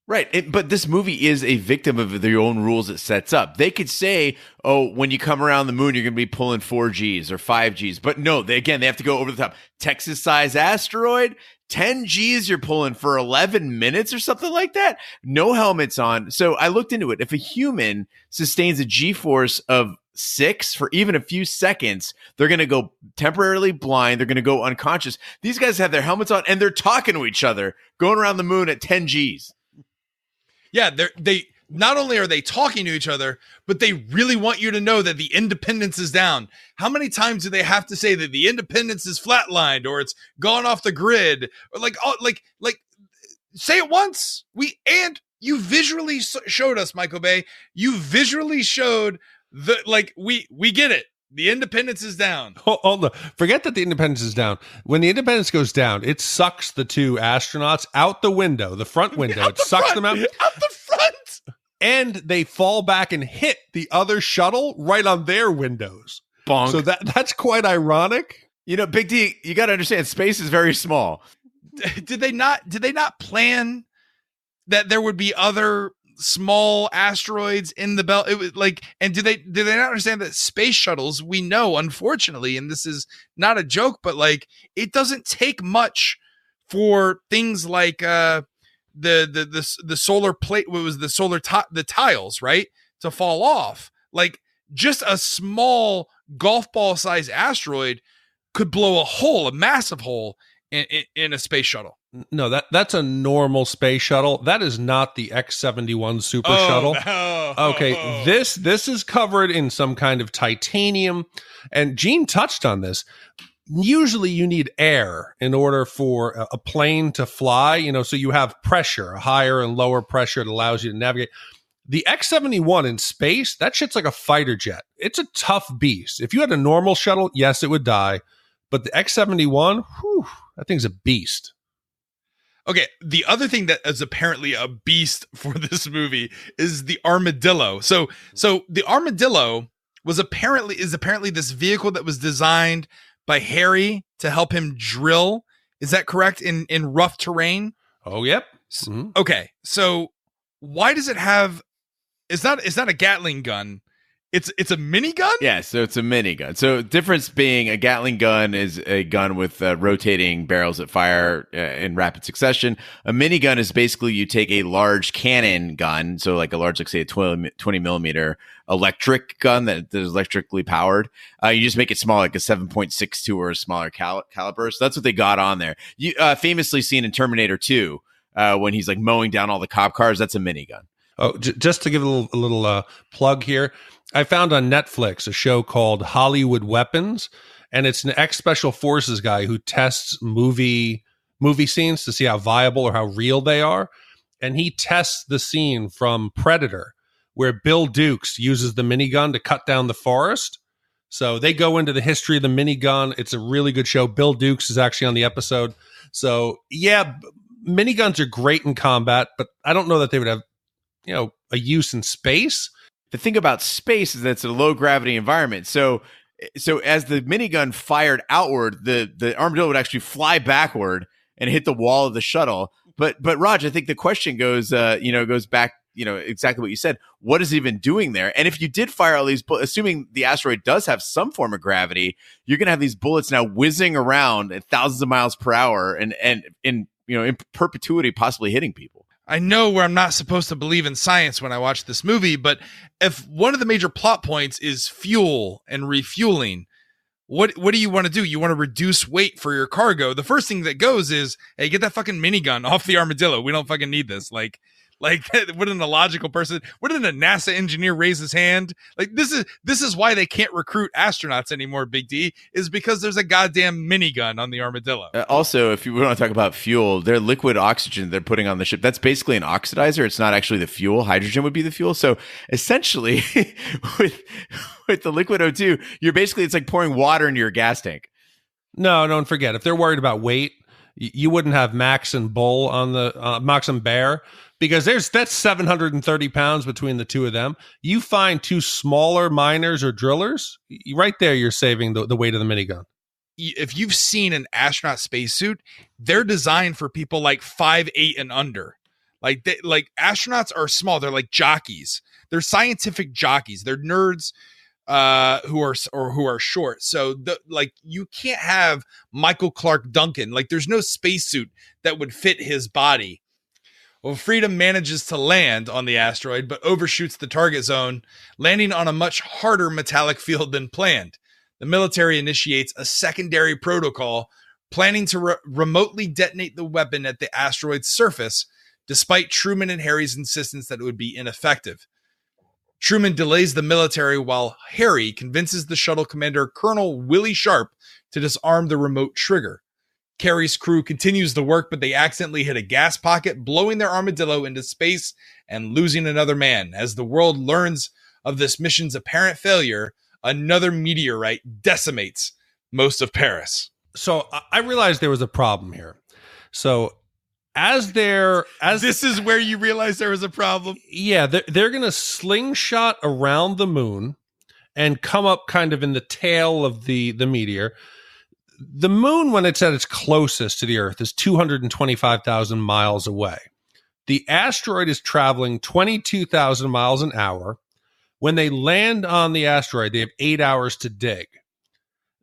Right. But this movie is a victim of their own rules it sets up. They could say, oh, when you come around the moon, you're going to be pulling 4Gs or 5Gs. But no, they have to go over the top. Texas-sized asteroid, 10 Gs you're pulling for 11 minutes or something like that. No helmets on. So I looked into it. If a human sustains a G-force of 6 for even a few seconds, they're going to go temporarily blind. They're going to go unconscious. These guys have their helmets on and they're talking to each other, going around the moon at 10 Gs. Yeah, they not only are they talking to each other, but they really want you to know that the Independence is down. How many times do they have to say that the Independence is flatlined or it's gone off the grid? Or like say it once. You visually showed us, Michael Bay. You visually showed we get it. The Independence is down. Hold on. Forget that the Independence is down. When the Independence goes down, it sucks the two astronauts out the window, the front window. It sucks them out. Out the front. And they fall back and hit the other shuttle right on their windows. Bonk. So that's quite ironic. You know, Big D, you got to understand, space is very small. Did they not plan that there would be other small asteroids in the belt? It was and do they not understand that space shuttles, we know, unfortunately, and this is not a joke, but it doesn't take much for things like the solar plate, what was the tiles, right, to fall off. Just a small golf ball sized asteroid could blow a massive hole in a space shuttle. No, that's a normal space shuttle. That is not the X-71 super shuttle. No. Okay, this is covered in some kind of titanium, and Gene touched on this. Usually you need air in order for a plane to fly, so you have pressure, a higher and lower pressure that allows you to navigate. The X-71 in space, that shit's like a fighter jet. It's a tough beast. If you had a normal shuttle, yes, it would die. But the X-71, that thing's a beast. Okay, the other thing that is apparently a beast for this movie is the Armadillo. So the Armadillo is apparently this vehicle that was designed by Harry to help him drill. Is that correct? In rough terrain? Oh, yep. Mm-hmm. Okay, so why does it have? It's not a Gatling gun. It's a minigun? Yeah, so it's a minigun. So difference being a Gatling gun is a gun with rotating barrels that fire in rapid succession. A minigun is basically you take a large cannon gun, so like a large, say a 20 millimeter electric gun that is electrically powered. You just make it small, like a 7.62 or a smaller caliber. So that's what they got on there. You famously seen in Terminator 2 when he's mowing down all the cop cars. That's a minigun. Oh, just to give a little plug here, I found on Netflix a show called Hollywood Weapons, and it's an ex-special forces guy who tests movie scenes to see how viable or how real they are. And he tests the scene from Predator, where Bill Dukes uses the minigun to cut down the forest. So they go into the history of the minigun. It's a really good show. Bill Dukes is actually on the episode. So, yeah, miniguns are great in combat, but I don't know that they would have a use in space. The thing about space is that it's a low gravity environment. So as the minigun fired outward, the Armadillo would actually fly backward and hit the wall of the shuttle. But Raj, I think the question goes back, exactly what you said. What is it even doing there? And if you did fire all these bullets, assuming the asteroid does have some form of gravity, you're going to have these bullets now whizzing around at thousands of miles per hour and in perpetuity, possibly hitting people. I know where I'm not supposed to believe in science when I watch this movie, but if one of the major plot points is fuel and refueling, what do you want to do? You want to reduce weight for your cargo. The first thing that goes is, hey, get that fucking minigun off the Armadillo. We don't fucking need this. Like, wouldn't a logical person, wouldn't a NASA engineer raise his hand? Like, this is why they can't recruit astronauts anymore, Big D, is because there's a goddamn minigun on the Armadillo. Also, if you want to talk about fuel, their liquid oxygen they're putting on the ship, that's basically an oxidizer. It's not actually the fuel. Hydrogen would be the fuel. So essentially, with the liquid O2, it's like pouring water into your gas tank. No, don't forget, if they're worried about weight, you wouldn't have Max and Bull on the Max and Bear, because that's 730 pounds between the two of them. You find two smaller miners or drillers, right there, you're saving the weight of the minigun. If you've seen an astronaut spacesuit, they're designed for people like 5'8" and under. Like astronauts are small. They're like jockeys. They're scientific jockeys. They're nerds who are short. So you can't have Michael Clark Duncan. Like, there's no spacesuit that would fit his body. Well, Freedom manages to land on the asteroid, but overshoots the target zone, landing on a much harder metallic field than planned. The military initiates a secondary protocol, planning to remotely detonate the weapon at the asteroid's surface, despite Truman and Harry's insistence that it would be ineffective. Truman delays the military while Harry convinces the shuttle commander, Colonel Willie Sharp, to disarm the remote trigger. Carrie's crew continues the work, but they accidentally hit a gas pocket, blowing their Armadillo into space and losing another man. As the world learns of this mission's apparent failure, another meteorite decimates most of Paris. So I realized there was a problem here. So this is where you realize there was a problem. Yeah, they're going to slingshot around the moon and come up kind of in the tail of the meteor. The moon, when it's at its closest to the Earth, is 225,000 miles away. The asteroid is traveling 22,000 miles an hour. When they land on the asteroid, they have 8 hours to dig.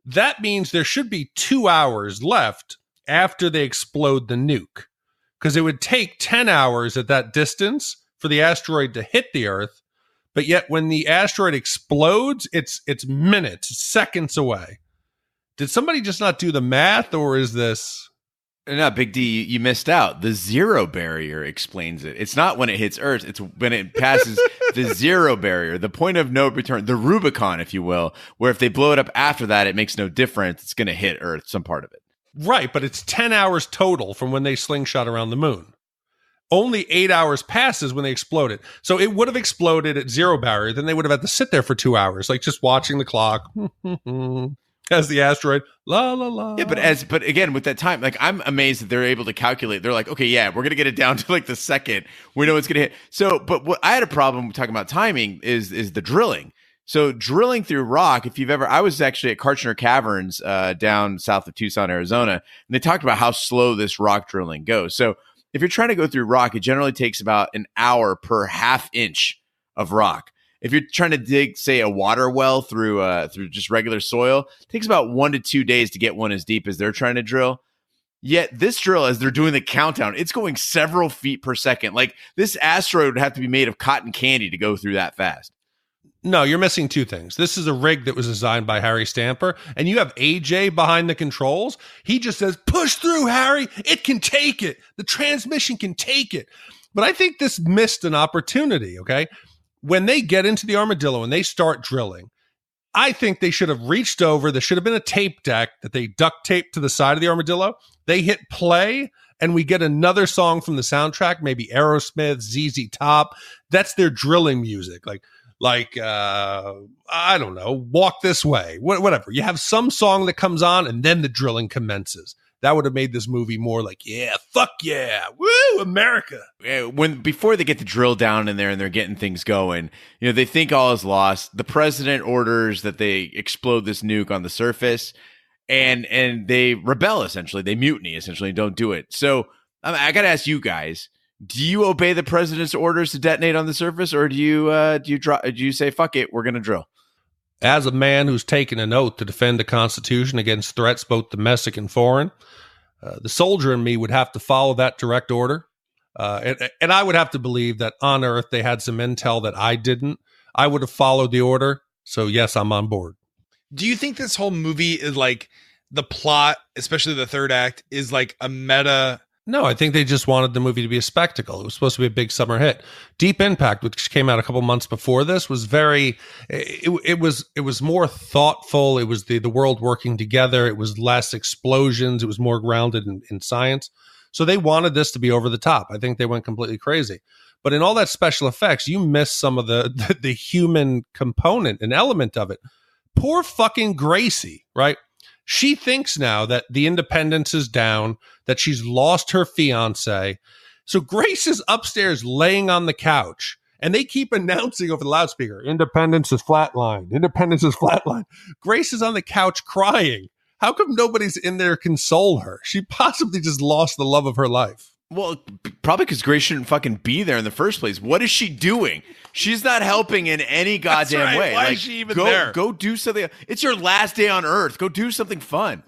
That means there should be 2 hours left after they explode the nuke, because it would take 10 hours at that distance for the asteroid to hit the Earth. But yet when the asteroid explodes, it's minutes, seconds away. Did somebody just not do the math, or is this... No, Big D, you missed out. The zero barrier explains it. It's not when it hits Earth. It's when it passes the zero barrier, the point of no return, the Rubicon, if you will, where if they blow it up after that, it makes no difference. It's going to hit Earth, some part of it. Right, but it's 10 hours total from when they slingshot around the moon. Only 8 hours passes when they explode it. So it would have exploded at zero barrier. Then they would have had to sit there for 2 hours, like just watching the clock. As the asteroid, la la la. Yeah, but again, with that time, like, I'm amazed that they're able to calculate. They're like, okay, yeah, we're gonna get it down to like the second. We know it's gonna hit. So, but what I had a problem talking about timing is the drilling. So drilling through rock. I was actually at Kartchner Caverns down south of Tucson, Arizona, and they talked about how slow this rock drilling goes. So if you're trying to go through rock, it generally takes about an hour per half inch of rock. If you're trying to dig, say, a water well through just regular soil, it takes about 1 to 2 days to get one as deep as they're trying to drill. Yet this drill, as they're doing the countdown, it's going several feet per second. Like, this asteroid would have to be made of cotton candy to go through that fast. No, you're missing two things. This is a rig that was designed by Harry Stamper, and you have AJ behind the controls. He just says, push through, Harry. It can take it. The transmission can take it. But I think this missed an opportunity, okay? When they get into the Armadillo and they start drilling, I think they should have reached over. There should have been a tape deck that they duct taped to the side of the Armadillo. They hit play, and we get another song from the soundtrack, maybe Aerosmith, ZZ Top. That's their drilling music. Like I don't know, Walk This Way, whatever. You have some song that comes on, and then the drilling commences. That would have made this movie more like, yeah, fuck yeah, woo, America. Before they get the drill down in there and they're getting things going, they think all is lost. The president orders that they explode this nuke on the surface, and they rebel, essentially. They mutiny, essentially, don't do it. So I got to ask you guys, do you obey the president's orders to detonate on the surface, or do you say, fuck it, we're going to drill? As a man who's taken an oath to defend the Constitution against threats both domestic and foreign, the soldier in me would have to follow that direct order. And I would have to believe that on Earth they had some intel that I didn't. I would have followed the order. So, yes, I'm on board. Do you think this whole movie is like the plot, especially the third act, is like a meta No, I think they just wanted the movie to be a spectacle. It was supposed to be a big summer hit. Deep Impact, which came out a couple months before this, was it was more thoughtful. It was the world working together. It was less explosions. It was more grounded in science. So they wanted this to be over the top. I think they went completely crazy. But in all that special effects, you miss some of the human component, an element of it. Poor fucking Gracie, right? She thinks now that the Independence is down, that she's lost her fiance. So Grace is upstairs laying on the couch, and they keep announcing over the loudspeaker, Independence is flatlined. Independence is flatlined. Grace is on the couch crying. How come nobody's in there to console her? She possibly just lost the love of her life. Well, probably because Grace shouldn't fucking be there in the first place. What is she doing? She's not helping in any goddamn way. Why is she even there? Go do something. It's your last day on Earth. Go do something fun.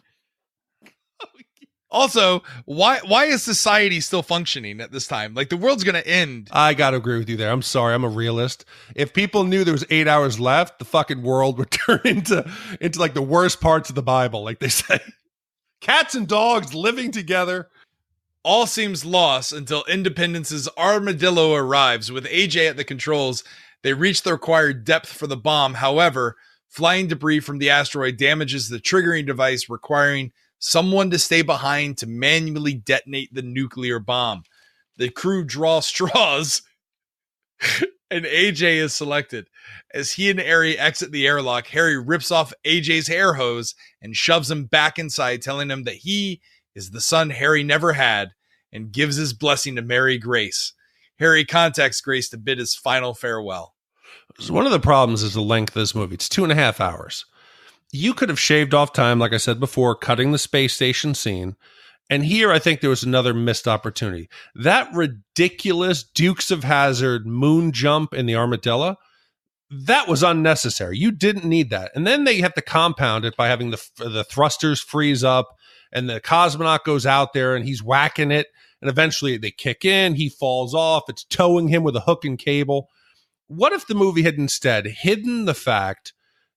Also, why is society still functioning at this time? Like, the world's going to end. I got to agree with you there. I'm sorry. I'm a realist. If people knew there was 8 hours left, the fucking world would turn into like the worst parts of the Bible, like they say. Cats and dogs living together. All seems lost until Independence's Armadillo arrives. With AJ at the controls, they reach the required depth for the bomb. However, flying debris from the asteroid damages the triggering device, requiring someone to stay behind to manually detonate the nuclear bomb. The crew draw straws, and AJ is selected. As he and Harry exit the airlock, Harry rips off AJ's air hose and shoves him back inside, telling him that he is the son Harry never had, and gives his blessing to marry Grace. Harry contacts Grace to bid his final farewell. So one of the problems is the length of this movie. It's 2.5 hours. You could have shaved off time, like I said before, cutting the space station scene. And here, I think there was another missed opportunity. That ridiculous Dukes of Hazzard moon jump in the Armadillo, that was unnecessary. You didn't need that. And then they have to compound it by having the thrusters freeze up, and the cosmonaut goes out there and he's whacking it. And eventually they kick in. He falls off. It's towing him with a hook and cable. What if the movie had instead hidden the fact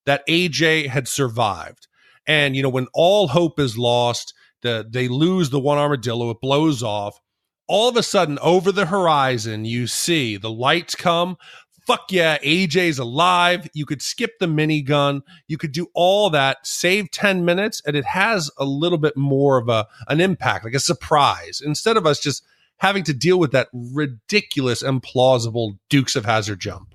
that AJ had survived? And, you know, when all hope is lost, they lose the one Armadillo, it blows off. All of a sudden, over the horizon, you see the lights come. Fuck yeah, AJ's alive. You could skip the minigun. You could do all that, save 10 minutes, and it has a little bit more of an impact, like a surprise, instead of us just having to deal with that ridiculous, implausible Dukes of Hazzard jump.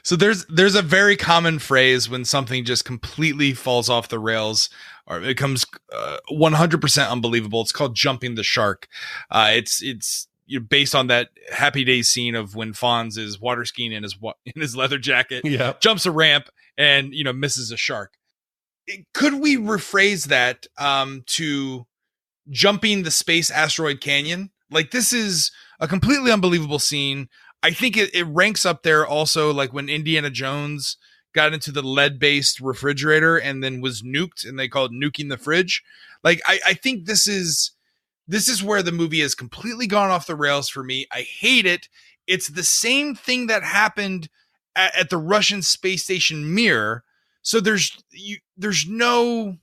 So there's a very common phrase when something just completely falls off the rails or it becomes 100% unbelievable. It's called jumping the shark. It's based on that Happy Days scene of when Fonz is water skiing in his leather jacket, jumps a ramp and misses a shark. Could we rephrase that to jumping the space asteroid canyon? Like, this is a completely unbelievable scene. I think it ranks up there also, like when Indiana Jones got into the lead-based refrigerator and then was nuked, and they called it nuking the fridge. Like, I think this is where the movie has completely gone off the rails for me. I hate it. It's the same thing that happened at the Russian space station Mir. So there's no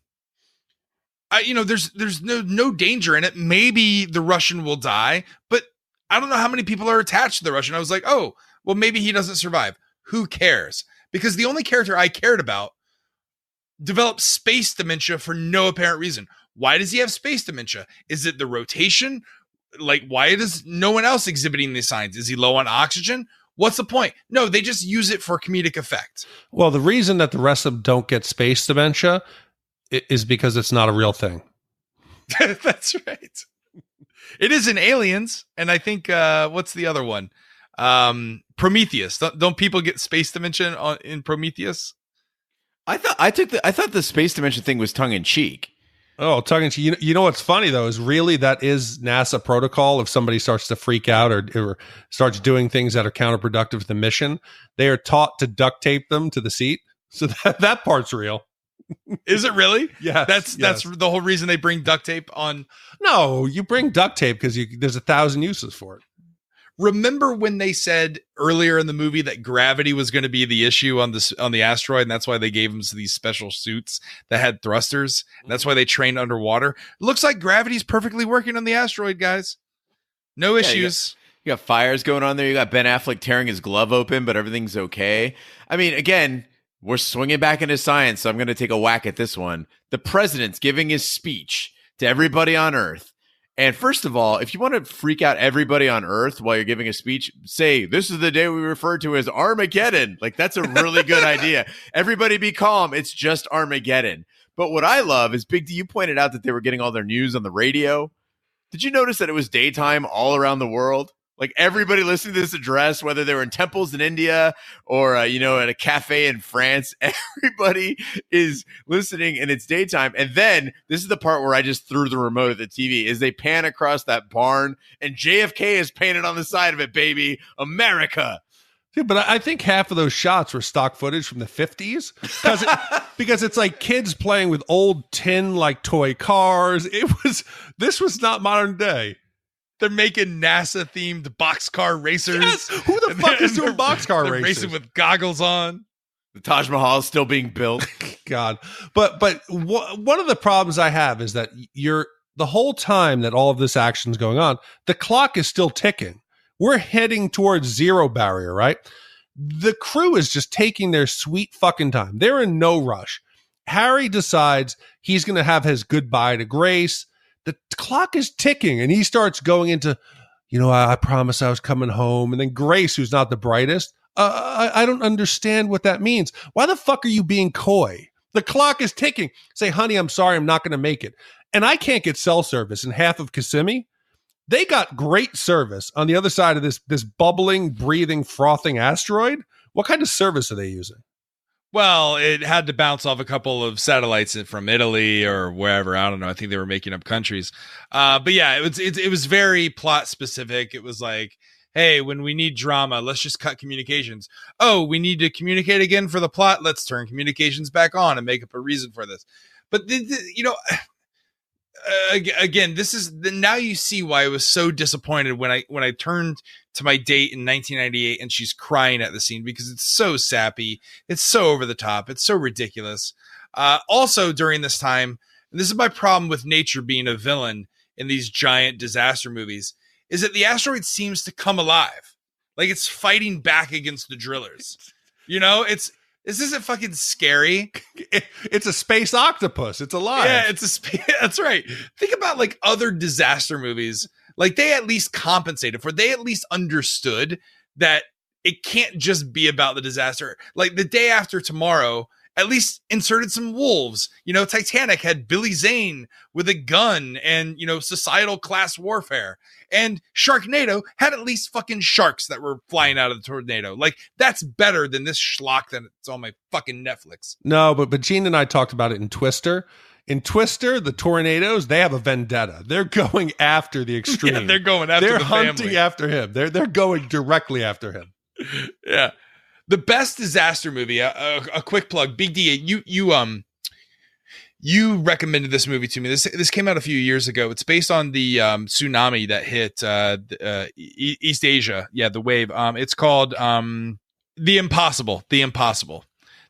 danger in it. Maybe the Russian will die, but I don't know how many people are attached to the Russian. I was like, oh, well, maybe he doesn't survive. Who cares? Because the only character I cared about developed space dementia for no apparent reason. Why does he have space dementia? Is it the rotation? Like, why is no one else exhibiting these signs? Is he low on oxygen? What's the point? No, they just use it for comedic effect. Well, the reason that the rest of them don't get space dementia is because it's not a real thing. That's right. It is in Aliens, and I think what's the other one? Prometheus. Don't people get space dementia in Prometheus? I thought the space dimension thing was tongue in cheek. Oh, tongue in cheek. You know what's funny though is really that is NASA protocol. If somebody starts to freak out or starts doing things that are counterproductive to the mission, they are taught to duct tape them to the seat. So that part's real. Is it really? Yeah, that's the whole reason they bring duct tape on. No, you bring duct tape because there's 1,000 uses for it. remember when they said earlier in the movie that gravity was going to be the issue on the asteroid, and that's why they gave them these special suits that had thrusters, and that's why they trained underwater? It looks like gravity's perfectly working on the asteroid, guys. No issues. You got fires going on there. You got Ben Affleck tearing his glove open, but everything's okay. I mean, again, we're swinging back into science, so I'm going to take a whack at this one. The president's giving his speech to everybody on Earth. And first of all, if you want to freak out everybody on Earth while you're giving a speech, say, this is the day we refer to as Armageddon. Like, that's a really good idea. Everybody be calm. It's just Armageddon. But what I love is, Big D, you pointed out that they were getting all their news on the radio. Did you notice that it was daytime all around the world? Like, everybody listening to this address, whether they were in temples in India or, at a cafe in France, everybody is listening and it's daytime. And then this is the part where I just threw the remote at the TV, is they pan across that barn and JFK is painted on the side of it, baby. America. Yeah, but I think half of those shots were stock footage from the 50s because it's like kids playing with old tin, like toy cars. This was not modern day. They're making NASA-themed boxcar racers. Yes! Who the fuck is doing boxcar racers? Racing with goggles on. The Taj Mahal is still being built. God. But one of the problems I have is that the whole time that all of this action is going on, the clock is still ticking. We're heading towards zero barrier, right? The crew is just taking their sweet fucking time. They're in no rush. Harry decides he's going to have his goodbye to Grace. The clock is ticking, and he starts going into, I promised I was coming home. And then Grace, who's not the brightest, I don't understand what that means. Why the fuck are you being coy? The clock is ticking. Say, honey, I'm sorry, I'm not going to make it. And I can't get cell service in half of Kissimmee. They got great service on the other side of this bubbling, breathing, frothing asteroid. What kind of service are they using? Well, it had to bounce off a couple of satellites from Italy or wherever. I don't know. I think they were making up countries. But yeah, it was very plot specific. It was like, hey, when we need drama, let's just cut communications. Oh, we need to communicate again for the plot. Let's turn communications back on and make up a reason for this. But again, this is now you see why I was so disappointed when I turned to my date in 1998 and she's crying at the scene, because it's so sappy, it's so over the top, it's so ridiculous. Also during this time, and this is my problem with nature being a villain in these giant disaster movies, is that the asteroid seems to come alive, like it's fighting back against the drillers. This isn't fucking scary. It's a space octopus. It's alive. Yeah, that's right. Think about like other disaster movies. Like they at least compensated for, they at least understood that it can't just be about the disaster. Like The Day After Tomorrow at least inserted some wolves. Titanic had Billy Zane with a gun and, societal class warfare. And Sharknado had at least fucking sharks that were flying out of the tornado. Like, that's better than this schlock that's on my fucking Netflix. No, but Gene and I talked about it in Twister. In Twister, the tornadoes, they have a vendetta. They're going after the extreme. Yeah, they're going after the family. They're hunting after him. They're going directly after him. Yeah. The best disaster movie, a quick plug, Big D, you recommended this movie to me. This came out a few years ago. It's based on the tsunami that hit East Asia. Yeah, the wave. It's called The Impossible. The Impossible.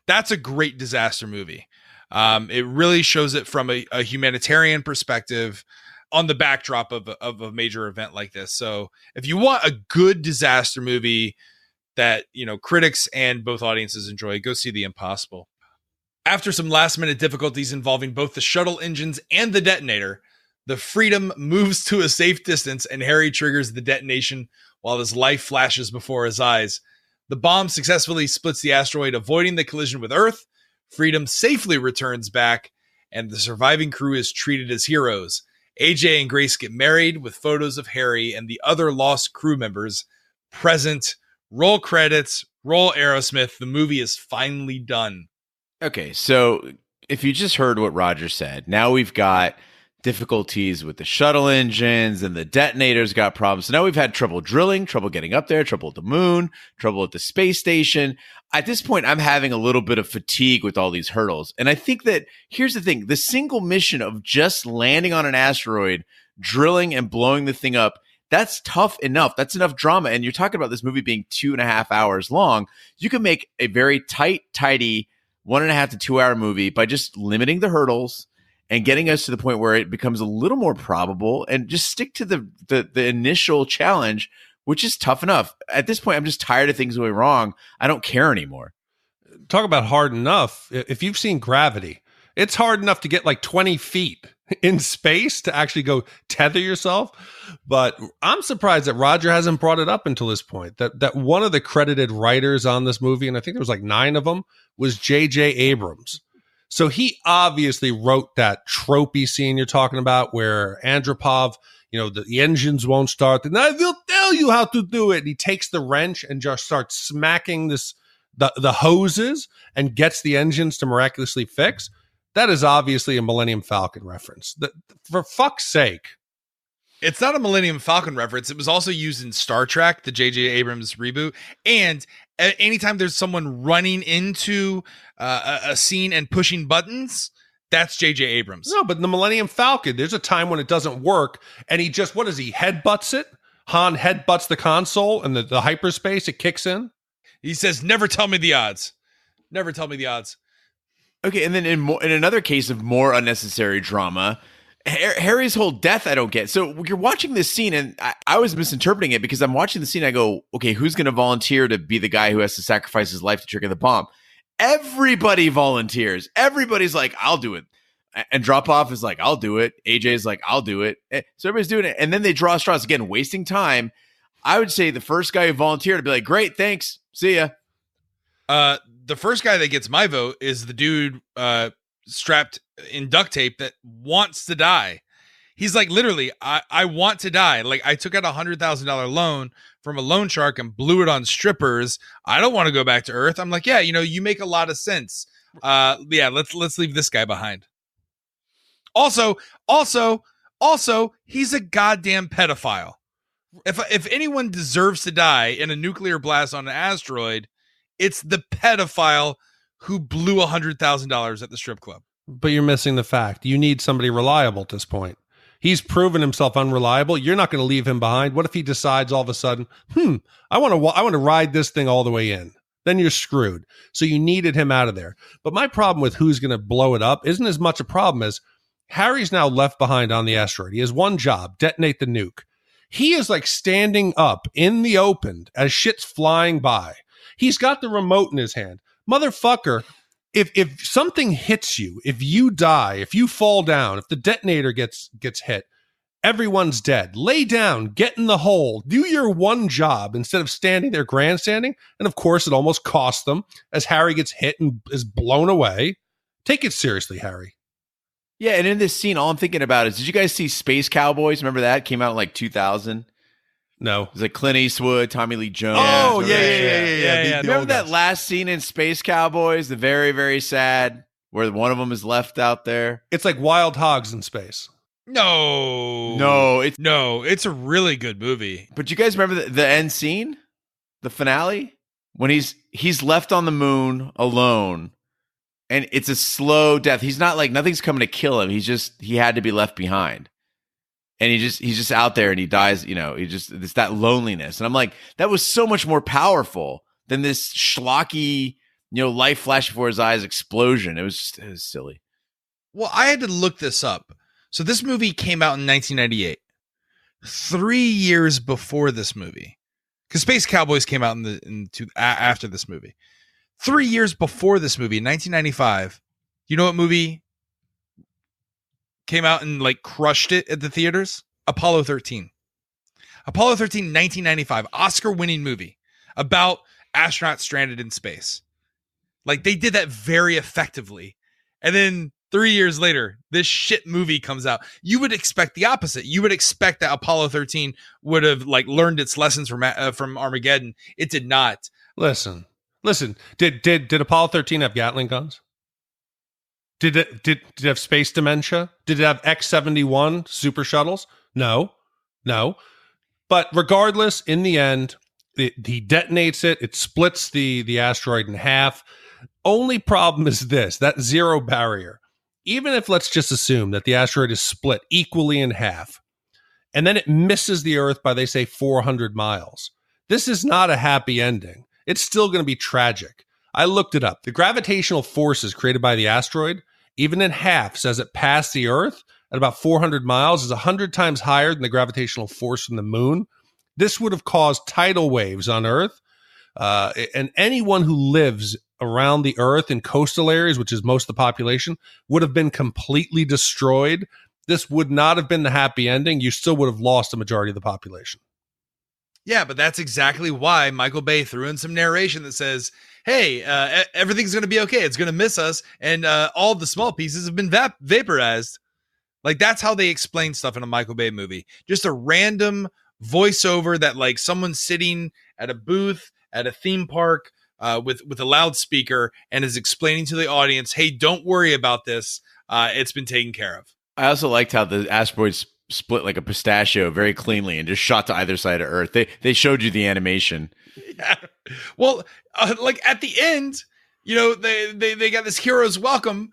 That's a great disaster movie. It really shows it from a humanitarian perspective on the backdrop of a major event like this. So if you want a good disaster movie that critics and both audiences enjoy, go see The Impossible. After some last minute difficulties involving both the shuttle engines and the detonator, the Freedom moves to a safe distance and Harry triggers the detonation while his life flashes before his eyes. The bomb successfully splits the asteroid, avoiding the collision with Earth. Freedom safely returns back, and the surviving crew is treated as heroes. AJ and Grace get married with photos of Harry and the other lost crew members present. Roll credits, roll Aerosmith. The movie is finally done. Okay, so if you just heard what Roger said, now we've got difficulties with the shuttle engines and the detonators got problems. So now we've had trouble drilling, trouble getting up there, trouble at the moon, trouble at the space station. At this point, I'm having a little bit of fatigue with all these hurdles. And I think that here's the thing. The single mission of just landing on an asteroid, drilling and blowing the thing up, That's tough enough. That's enough drama. And you're talking about this movie being 2.5 hours long. You can make a very tight, tidy 1.5 to 2 hour movie by just limiting the hurdles and getting us to the point where it becomes a little more probable, and just stick to the initial challenge, which is tough enough. At this point, I'm just tired of things going wrong. I don't care anymore. Talk about hard enough. If you've seen Gravity, it's hard enough to get like 20 feet in space to actually go tether yourself. But I'm surprised that Roger hasn't brought it up until this point. That one of the credited writers on this movie, and I think there was like 9 of them, was J.J. Abrams. So he obviously wrote that tropey scene you're talking about where Andropov, the engines won't start. And I will tell you how to do it. And he takes the wrench and just starts smacking the hoses and gets the engines to miraculously fix. That is obviously a Millennium Falcon reference. For fuck's sake. It's not a Millennium Falcon reference. It was also used in Star Trek, the J.J. Abrams reboot. And anytime there's someone running into a scene and pushing buttons, that's J.J. Abrams. No, but in the Millennium Falcon, there's a time when it doesn't work, and he just, what is he, headbutts it? Han headbutts the console, and the hyperspace, it kicks in? He says, never tell me the odds. Never tell me the odds. Okay, and then in another case of more unnecessary drama, Harry's whole death I don't get. So you're watching this scene, and I was misinterpreting it because I'm watching the scene. I go, okay, who's going to volunteer to be the guy who has to sacrifice his life to trigger the bomb? Everybody volunteers. Everybody's like, I'll do it. And Drop-Off is like, I'll do it. AJ's like, I'll do it. So everybody's doing it. And then they draw straws. Again, wasting time. I would say the first guy who volunteered to be like, great, thanks. See ya. The first guy that gets my vote is the dude strapped in duct tape that wants to die. He's like, literally, I want to die. Like, I took out $100,000 loan from a loan shark and blew it on strippers. I don't want to go back to Earth. I'm like, yeah, you make a lot of sense. Yeah, let's leave this guy behind. Also, he's a goddamn pedophile. If anyone deserves to die in a nuclear blast on an asteroid, it's the pedophile who blew $100,000 at the strip club. But you're missing the fact. You need somebody reliable at this point. He's proven himself unreliable. You're not going to leave him behind. What if he decides all of a sudden, I want to ride this thing all the way in? Then you're screwed. So you needed him out of there. But my problem with who's going to blow it up isn't as much a problem as Harry's now left behind on the asteroid. He has one job, detonate the nuke. He is like standing up in the open as shit's flying by. He's got the remote in his hand. Motherfucker, if something hits you, if you die, if you fall down, if the detonator gets hit, everyone's dead. Lay down, get in the hole, do your one job instead of standing there grandstanding. And of course, it almost costs them as Harry gets hit and is blown away. Take it seriously, Harry. Yeah, and in this scene, all I'm thinking about is, did you guys see Space Cowboys? Remember that? Came out in like 2000. No. It was like Clint Eastwood, Tommy Lee Jones. Oh, yeah. Remember that last scene in Space Cowboys? The very, very sad, where one of them is left out there? It's like Wild Hogs in space. No, it's a really good movie. But you guys remember the end scene? The finale? When he's left on the moon alone, and it's a slow death. He's not like, nothing's coming to kill him. He had to be left behind. And he's just out there and he dies, it's that loneliness. And I'm like, that was so much more powerful than this schlocky, life flash before his eyes explosion. It was silly. Well, I had to look this up. So this movie came out in 1998, 3 years before this movie, because Space Cowboys came out after this movie. 3 years before this movie, in 1995, you know what movie came out and like crushed it at the theaters? Apollo 13. Apollo 13, 1995, Oscar-winning movie about astronauts stranded in space. Like, they did that very effectively. And then 3 years later, this shit movie comes out. You would expect the opposite. You would expect that Apollo 13 would have like learned its lessons from Armageddon. It did not. Listen. Did Apollo 13 have Gatling guns? Did it have space dementia? Did it have X-71 super shuttles? No. But regardless, in the end, he detonates it. It splits the asteroid in half. Only problem is this, that zero barrier. Even if let's just assume that the asteroid is split equally in half, and then it misses the Earth by, they say, 400 miles. This is not a happy ending. It's still going to be tragic. I looked it up. The gravitational forces created by the asteroid, even in halves as it passed the Earth at about 400 miles, is 100 times higher than the gravitational force from the moon. This would have caused tidal waves on Earth. And anyone who lives around the Earth in coastal areas, which is most of the population, would have been completely destroyed. This would not have been the happy ending. You still would have lost the majority of the population. Yeah, but that's exactly why Michael Bay threw in some narration that says, hey, everything's going to be okay. It's going to miss us. And all the small pieces have been vaporized. Like, that's how they explain stuff in a Michael Bay movie. Just a random voiceover that, like, someone's sitting at a booth at a theme park with a loudspeaker and is explaining to the audience, hey, don't worry about this. It's been taken care of. I also liked how the asteroids split like a pistachio very cleanly and just shot to either side of Earth. They showed you the animation. Yeah. Well, like at the end, you know, they got this hero's welcome.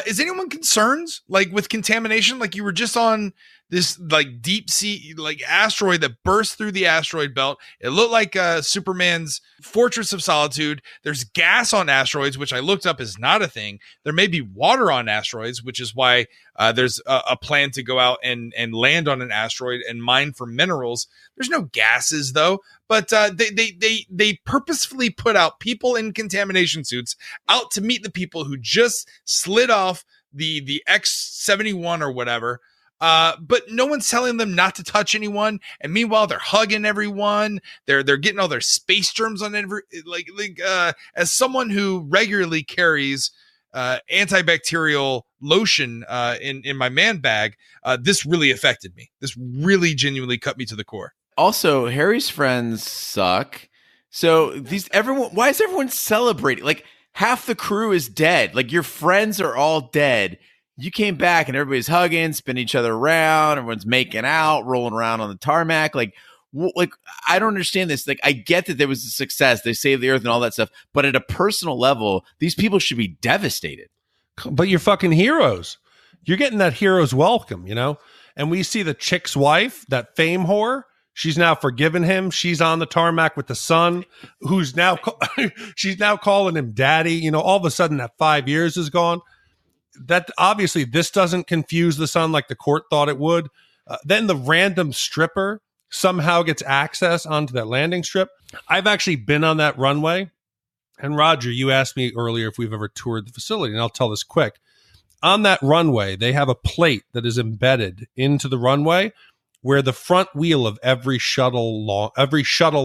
Is anyone concerned, like, with contamination? Like, you were just on this, like, deep sea, like, asteroid that burst through the asteroid belt. It looked like Superman's Fortress of Solitude. There's gas on asteroids, which I looked up is not a thing. There may be water on asteroids, which is why there's a plan to go out and land on an asteroid and mine for minerals. There's no gases, though. But they purposefully put out people in contamination suits out to meet the people who just slid off the X-71 or whatever. But no one's telling them not to touch anyone. And meanwhile, they're hugging everyone. They're getting all their space germs on every, as someone who regularly carries antibacterial lotion in my man bag, this really affected me. This really genuinely cut me to the core. Also, Harry's friends suck. So why is everyone celebrating? Like, half the crew is dead. Like, your friends are all dead. You came back and everybody's hugging, spinning each other around. Everyone's making out, rolling around on the tarmac. Like, I don't understand this. Like, I get that there was a success. They saved the Earth and all that stuff. But at a personal level, these people should be devastated. But you're fucking heroes. You're getting that hero's welcome, you know? And we see the chick's wife, that fame whore. She's now forgiven him. She's on the tarmac with the son, who's now she's now calling him daddy. You know, all of a sudden that 5 years is gone. That obviously this doesn't confuse the son like the court thought it would. Then the random stripper somehow gets access onto that landing strip. I've actually been on that runway. And Roger, you asked me earlier if we've ever toured the facility, and I'll tell this quick. On that runway, they have a plate that is embedded into the runway where the front wheel of every shuttle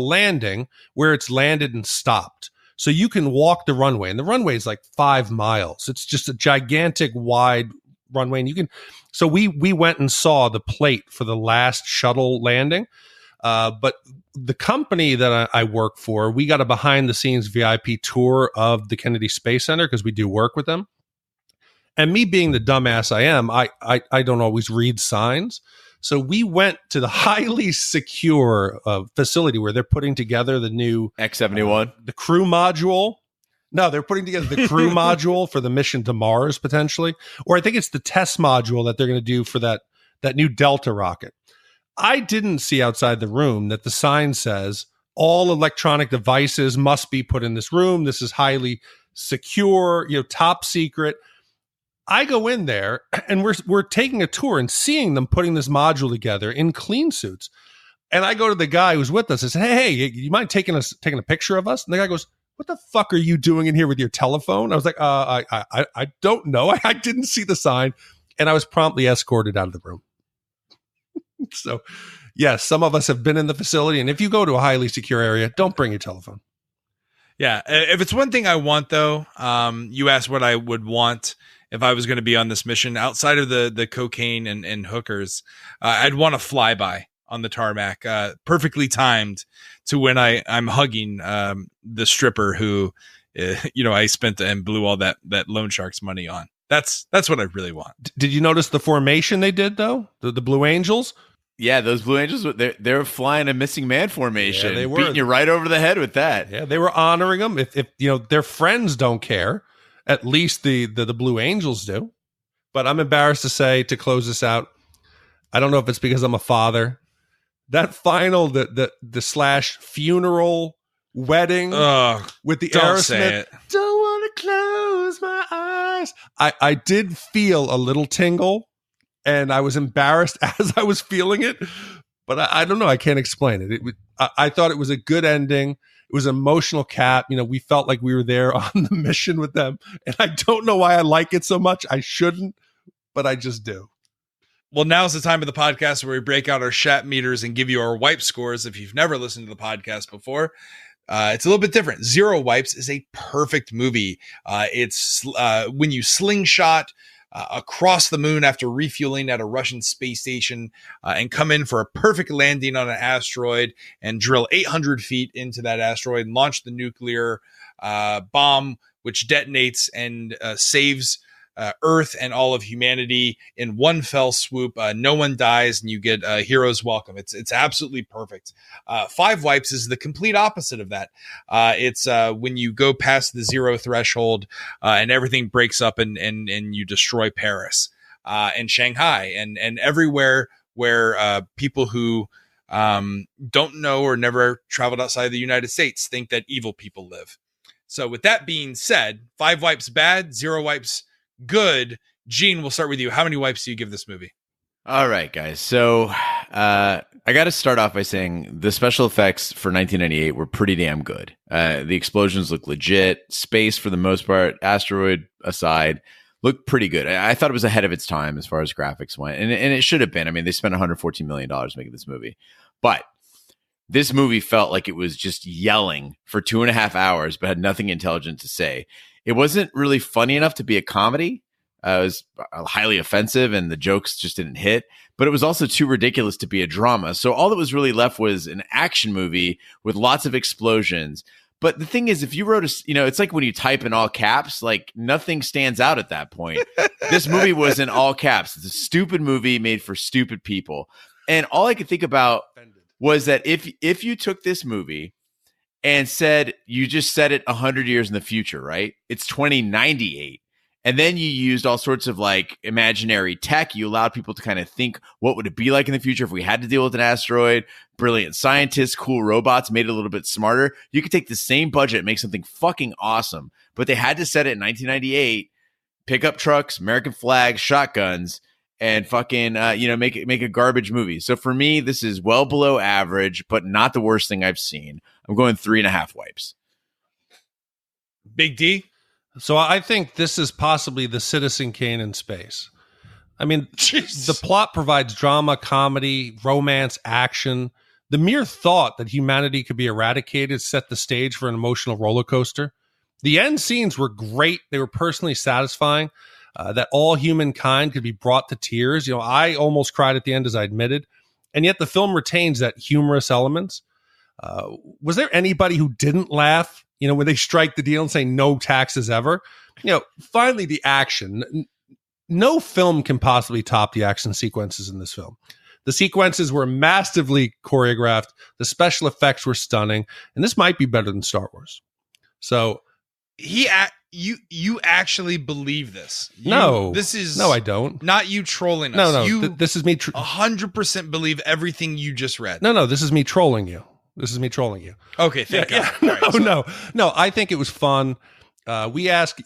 landing, where it's landed and stopped. So you can walk the runway, and the runway is like 5 miles. It's just a gigantic wide runway. And so we went and saw the plate for the last shuttle landing. But the company that I work for, we got a behind the scenes VIP tour of the Kennedy Space Center because we do work with them. And me being the dumbass I am, I don't always read signs. So we went to the highly secure facility where they're putting together the new X-71, the crew module. No, they're putting together the crew module for the mission to Mars potentially, or I think it's the test module that they're going to do for that new Delta rocket. I didn't see outside the room that the sign says all electronic devices must be put in this room. This is highly secure, you know, top secret. I go in there and we're taking a tour and seeing them putting this module together in clean suits. And I go to the guy who's with us and say, hey, you mind taking a picture of us? And the guy goes, what the fuck are you doing in here with your telephone? I was like, I don't know. I didn't see the sign. And I was promptly escorted out of the room. So, yes, some of us have been in the facility. And if you go to a highly secure area, don't bring your telephone. Yeah. If it's one thing I want, though, you asked what I would want if I was going to be on this mission outside of the cocaine and hookers. I'd want a flyby on the tarmac, perfectly timed to when I'm hugging the stripper who, I spent and blew all that loan shark's money on. That's what I really want. Did you notice the formation they did, though? The Blue Angels? Yeah, those Blue Angels, they're flying a missing man formation. Yeah, they were beating you right over the head with that. Yeah, they were honoring them. If their friends don't care, at least the Blue Angels do. But I'm embarrassed to say, to close this out, I don't know if it's because I'm a father. That final, the slash funeral wedding with the Aerosmith. Don't want to close my eyes. I did feel a little tingle, and I was embarrassed as I was feeling it. But I don't know. I can't explain it. I thought it was a good ending. It was an emotional cap. You know, we felt like we were there on the mission with them. And I don't know why I like it so much. I shouldn't, but I just do. Well, now's the time of the podcast where we break out our Shat meters and give you our wipe scores. If you've never listened to the podcast before, it's a little bit different. Zero Wipes is a perfect movie. It's when you slingshot across the moon after refueling at a Russian space station and come in for a perfect landing on an asteroid and drill 800 feet into that asteroid and launch the nuclear bomb, which detonates and saves Earth and all of humanity in one fell swoop. No one dies, and you get a hero's welcome. It's absolutely perfect. Five Wipes is the complete opposite of that. It's when you go past the zero threshold and everything breaks up and you destroy Paris and Shanghai and everywhere where people who don't know or never traveled outside the United States think that evil people live. So with that being said, 5 Wipes bad, 0 Wipes good. Gene, we'll start with you. How many wipes do you give this movie? All right, guys. So I got to start off by saying the special effects for 1998 were pretty damn good. The explosions look legit. Space, for the most part, asteroid aside, looked pretty good. I thought it was ahead of its time as far as graphics went. And it should have been. I mean, they spent $114 million making this movie. But this movie felt like it was just yelling for 2.5 hours, but had nothing intelligent to say. It wasn't really funny enough to be a comedy. It was highly offensive, and the jokes just didn't hit. But it was also too ridiculous to be a drama. So all that was really left was an action movie with lots of explosions. But the thing is, if you wrote it's like when you type in all caps, like nothing stands out at that point. This movie was in all caps. It's a stupid movie made for stupid people. And all I could think about was that if you took this movie and said, you just set it 100 years in the future, right? It's 2098. And then you used all sorts of like imaginary tech. You allowed people to kind of think, what would it be like in the future if we had to deal with an asteroid? Brilliant scientists, cool robots, made it a little bit smarter. You could take the same budget and make something fucking awesome. But they had to set it in 1998, pickup trucks, American flags, shotguns, and fucking, make a garbage movie. So for me, this is well below average, but not the worst thing I've seen. I'm going 3.5 wipes. Big D? So I think this is possibly the Citizen Kane in space. I mean, the plot provides drama, comedy, romance, action. The mere thought that humanity could be eradicated set the stage for an emotional roller coaster. The end scenes were great. They were personally satisfying. That all humankind could be brought to tears. You know, I almost cried at the end, as I admitted. And yet the film retains that humorous elements. Was there anybody who didn't laugh, when they strike the deal and say no taxes ever? Finally, the action. No film can possibly top the action sequences in this film. The sequences were massively choreographed. The special effects were stunning. And this might be better than Star Wars. So you actually believe this? No, I don't. Not you trolling us. No, this is me. 100% believe everything you just read. No, this is me trolling you. Okay, thank God. Yeah. No. I think it was fun. We ask,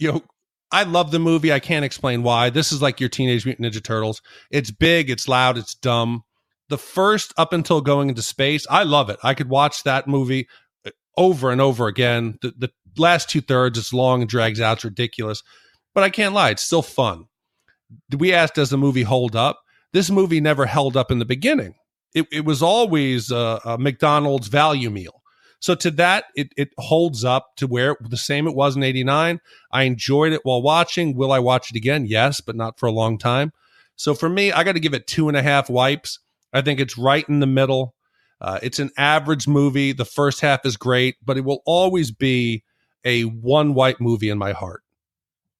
I love the movie. I can't explain why. This is like your Teenage Mutant Ninja Turtles. It's big, it's loud, it's dumb. The first, up until going into space, I love it. I could watch that movie over and over again. The last 2/3, it's long and drags out. It's ridiculous. But I can't lie. It's still fun. We asked, does the movie hold up? This movie never held up in the beginning. It was always a McDonald's value meal. So to that, it holds up to where the same it was in 89. I enjoyed it while watching. Will I watch it again? Yes, but not for a long time. So for me, I got to give it 2.5 wipes. I think it's right in the middle. It's an average movie. The first half is great, but it will always be a 1 wipe movie in my heart.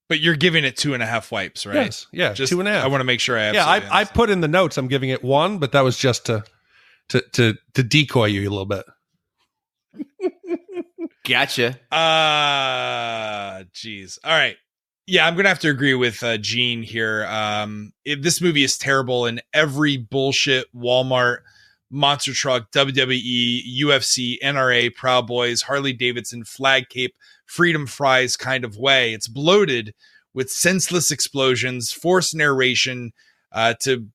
But you're giving it 2.5 wipes, right? Yes, yeah, just 2.5. I want to make sure I I put in the notes I'm giving it 1, but that was just to decoy you a little bit. Gotcha. Geez. All right. Yeah, I'm going to have to agree with Gene here. This movie is terrible in every bullshit Walmart, monster truck, WWE, UFC, NRA, Proud Boys, Harley Davidson, flag cape, freedom fries kind of way. It's bloated with senseless explosions, forced narration to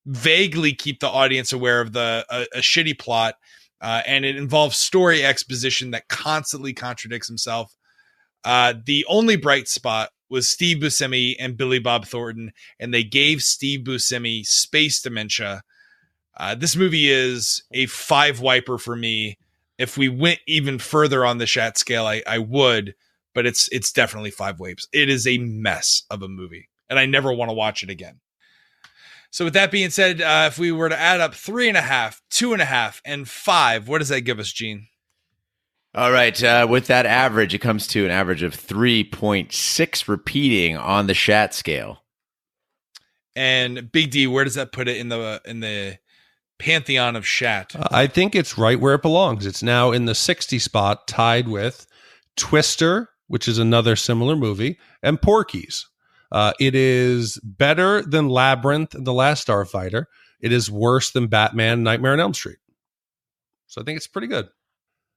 vaguely keep the audience aware of a shitty plot, and it involves story exposition that constantly contradicts himself. The only bright spot was Steve Buscemi and Billy Bob Thornton, and they gave Steve Buscemi space dementia. This movie is a 5 wiper for me. If we went even further on the Shat scale, I would, but it's definitely 5 wipes. It is a mess of a movie, and I never want to watch it again. So with that being said, if we were to add up 3.5, 2.5, and 5, what does that give us, Gene? All right. With that average, it comes to an average of 3.6 repeating on the Shat scale. And Big D, where does that put it in the pantheon of Shat? I think it's right where it belongs. It's now in the 60 spot, tied with Twister, which is another similar movie, and Porky's. It is better than Labyrinth and The Last Starfighter. It is worse than Batman Nightmare on Elm Street. So I think it's pretty good.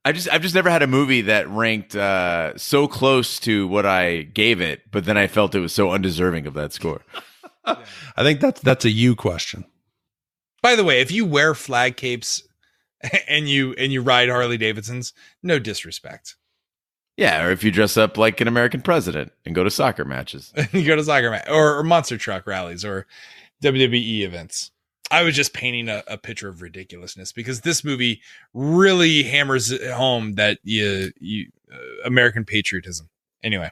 I've just never had a movie that ranked so close to what I gave it, but then I felt it was so undeserving of that score. I think that's a you question. By the way, if you wear flag capes and you ride Harley Davidsons, no disrespect. Yeah, or if you dress up like an American president and go to soccer matches. You go to soccer match or monster truck rallies or WWE events. I was just painting a picture of ridiculousness because this movie really hammers it home that you American patriotism. Anyway,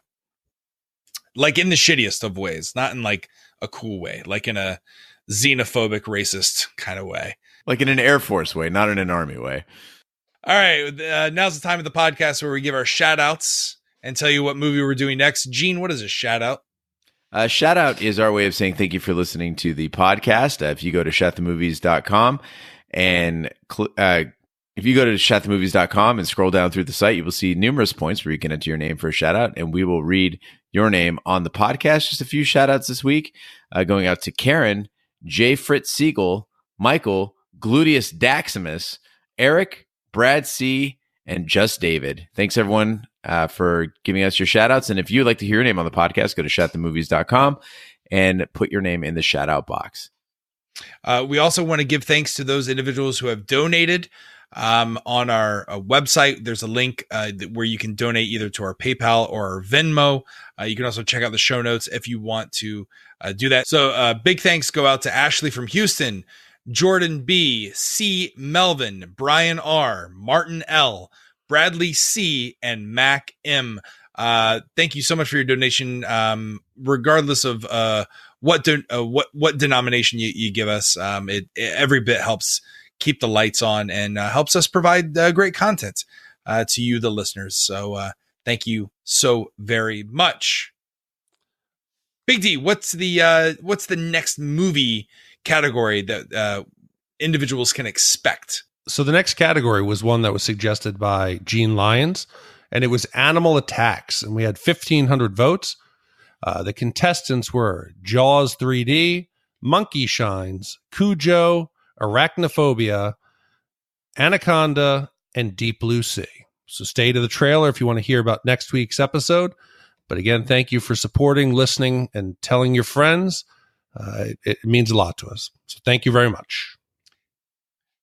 like in the shittiest of ways, not in like a cool way, like in a xenophobic, racist kind of way. Like in an Air Force way, not in an Army way. All right, now's the time of the podcast where we give our shout outs and tell you what movie we're doing next. Gene, what is a shout out? Shout out is our way of saying thank you for listening to the podcast. If you go to shatthemovies.com and if you go to shatthemovies.com and scroll down through the site, you will see numerous points where you can enter your name for a shout out, and we will read your name on the podcast. Just a few shout outs this week, going out to Karen, J. Fritz Siegel, Michael, Gluteus Daximus, Eric, Brad C., and Just David. Thanks, everyone, for giving us your shout-outs. And if you'd like to hear your name on the podcast, go to shatthemovies.com and put your name in the shout-out box. We also want to give thanks to those individuals who have donated on our website. There's a link where you can donate either to our PayPal or our Venmo. You can also check out the show notes if you want to do that. So big thanks go out to Ashley from Houston, Jordan B, C, Melvin, Brian R, Martin L, Bradley C, and Mac M. Thank you so much for your donation. Regardless of what denomination you give us, every bit helps keep the lights on and helps us provide great content to you, the listeners. So thank you so very much. Big D, what's the next movie category that individuals can expect? So the next category was one that was suggested by Gene Lyons, and it was animal attacks. And we had 1,500 votes. The contestants were Jaws 3D, Monkey Shines, Cujo, Arachnophobia, Anaconda, and Deep Blue Sea. So stay to the trailer if you want to hear about next week's episode. But again, thank you for supporting, listening, and telling your friends. It means a lot to us. So thank you very much.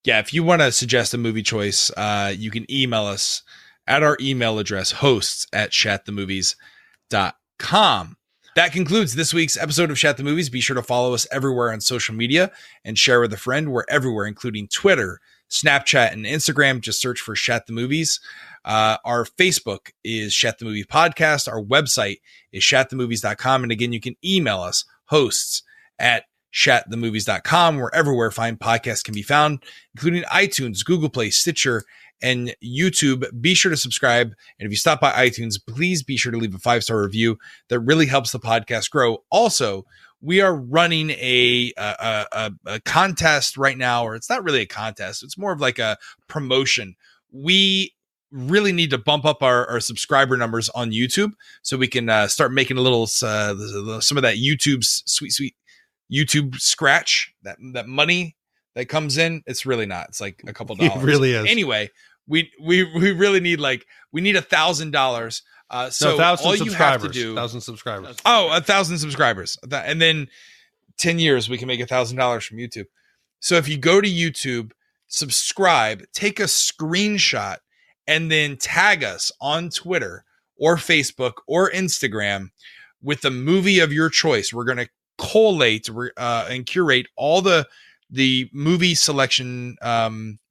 Yeah, if you want to suggest a movie choice, you can email us at our email address, hosts@shatthemovies.com. That concludes this week's episode of Shat the Movies. Be sure to follow us everywhere on social media and share with a friend. We're everywhere, including Twitter, Snapchat, and Instagram. Just search for Shat the Movies. Our Facebook is Shat the Movie Podcast. Our website is shatthemovies.com. And again, you can email us, hosts@shatthemovies.com. We're everywhere fine podcasts can be found, including iTunes, Google Play, Stitcher, and YouTube. Be sure to subscribe. And if you stop by iTunes, please be sure to leave a 5-star review. That really helps the podcast grow. Also, we are running a contest right now, or it's not really a contest. It's more of like a promotion. We really need to bump up our subscriber numbers on YouTube so we can start making a little some of that YouTube's sweet YouTube scratch, that money that comes in. It's really not. It's like a couple dollars. It really is. Anyway, we really need we need $1,000. So 1,000 all subscribers. You have to do 1,000 subscribers. Oh, 1,000 subscribers, and then 10 years we can make $1,000 from YouTube. So if you go to YouTube, subscribe, take a screenshot, and then tag us on Twitter or Facebook or Instagram with the movie of your choice. We're going to collate and curate all the movie selection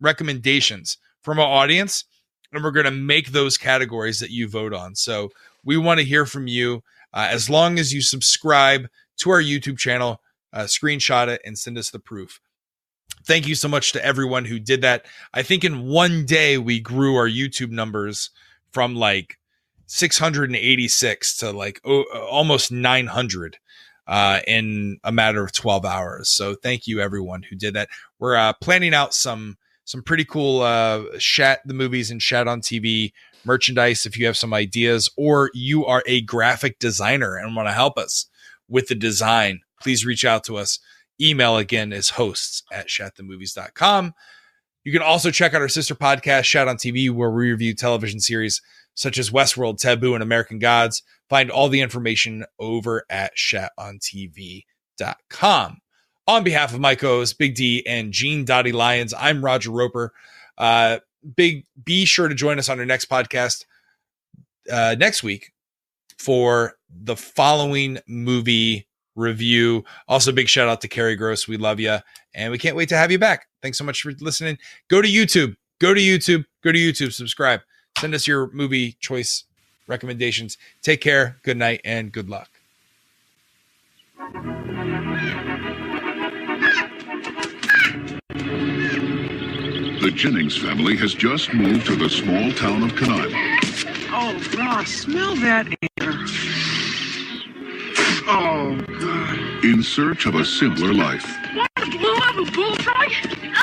recommendations from our audience, and we're going to make those categories that you vote on. So we want to hear from you. As long as you subscribe to our YouTube channel, screenshot it and send us the proof. Thank you so much to everyone who did that. I think in one day we grew our YouTube numbers from 686 to almost 900 in a matter of 12 hours. So thank you everyone who did that. We're planning out some pretty cool Shat the Movies and Shat on TV merchandise. If you have some ideas or you are a graphic designer and want to help us with the design, please reach out to us. Email again is hosts@shatthemovies.com. You can also check out our sister podcast, Shat on TV, where we review television series such as Westworld, Taboo, and American Gods. Find all the information over at shatontv.com. On behalf of Mike O's, Big D, and Gene Dottie Lyons, I'm Roger Roper. Be sure to join us on our next podcast next week for the following movie review. Also, big shout out to Carrie Gross. We love you, and we can't wait to have you back. Thanks so much for listening. Go to YouTube. Subscribe. Send us your movie choice recommendations. Take care. Good night and good luck. The Jennings family has just moved to the small town of Canaima. Oh, Ross, smell that air. Oh, God. In search of a simpler life. What? Blew up a bullfrog?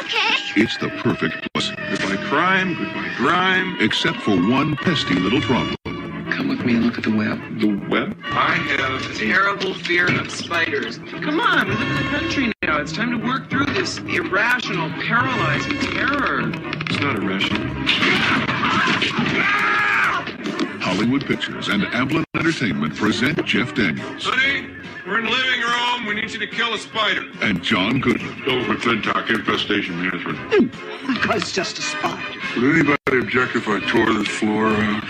Okay. It's the perfect place. Goodbye crime, goodbye grime. Except for one pesky little problem. Come with me and look at the web. The web? I have a terrible fear of spiders. Come on, we live in the country now. It's time to work through this irrational, paralyzing terror. It's not irrational. Hollywood Pictures and Amblin Entertainment present Jeff Daniels. Honey, we're in the living room. We need you to kill a spider. And John Goodman. Go for Clintock Infestation Management. That guy's just a spider. Would anybody object if I tore this floor out?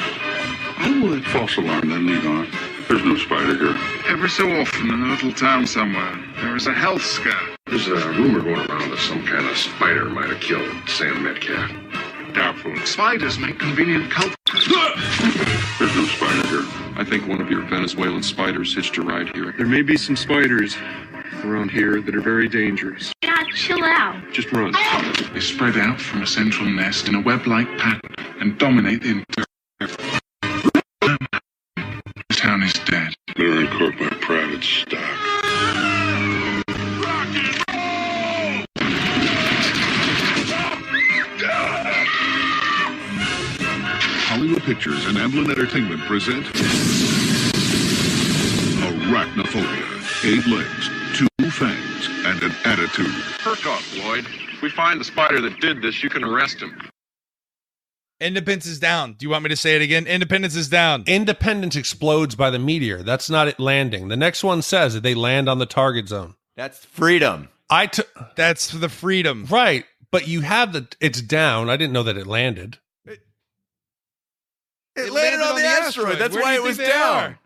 I would. False alarm, then leave on. There's no spider here. Ever so often in a little town somewhere, there is a health scare. There's a rumor going around that some kind of spider might have killed Sam Metcalf. Doubtful. Spiders make convenient culprits. There's no spider here. I think one of your Venezuelan spiders hitched a ride here. There may be some spiders around here that are very dangerous. God, chill out. Just run. They spread out from a central nest in a web-like pattern and dominate the entire... The town is dead. They're caught by private stock. Hollywood Pictures and Amblin Entertainment present Arachnophobia. 8 legs, 2 fangs, and an attitude. Perk up, Lloyd. If we find the spider that did this, you can arrest him. Independence is down. Do you want me to say it again? Independence is down. Independence explodes by the meteor. That's not it landing. The next one says that they land on the target zone. That's freedom. That's the freedom. Right. But you have it's down. I didn't know that it landed. It landed on the asteroid. That's why it was down.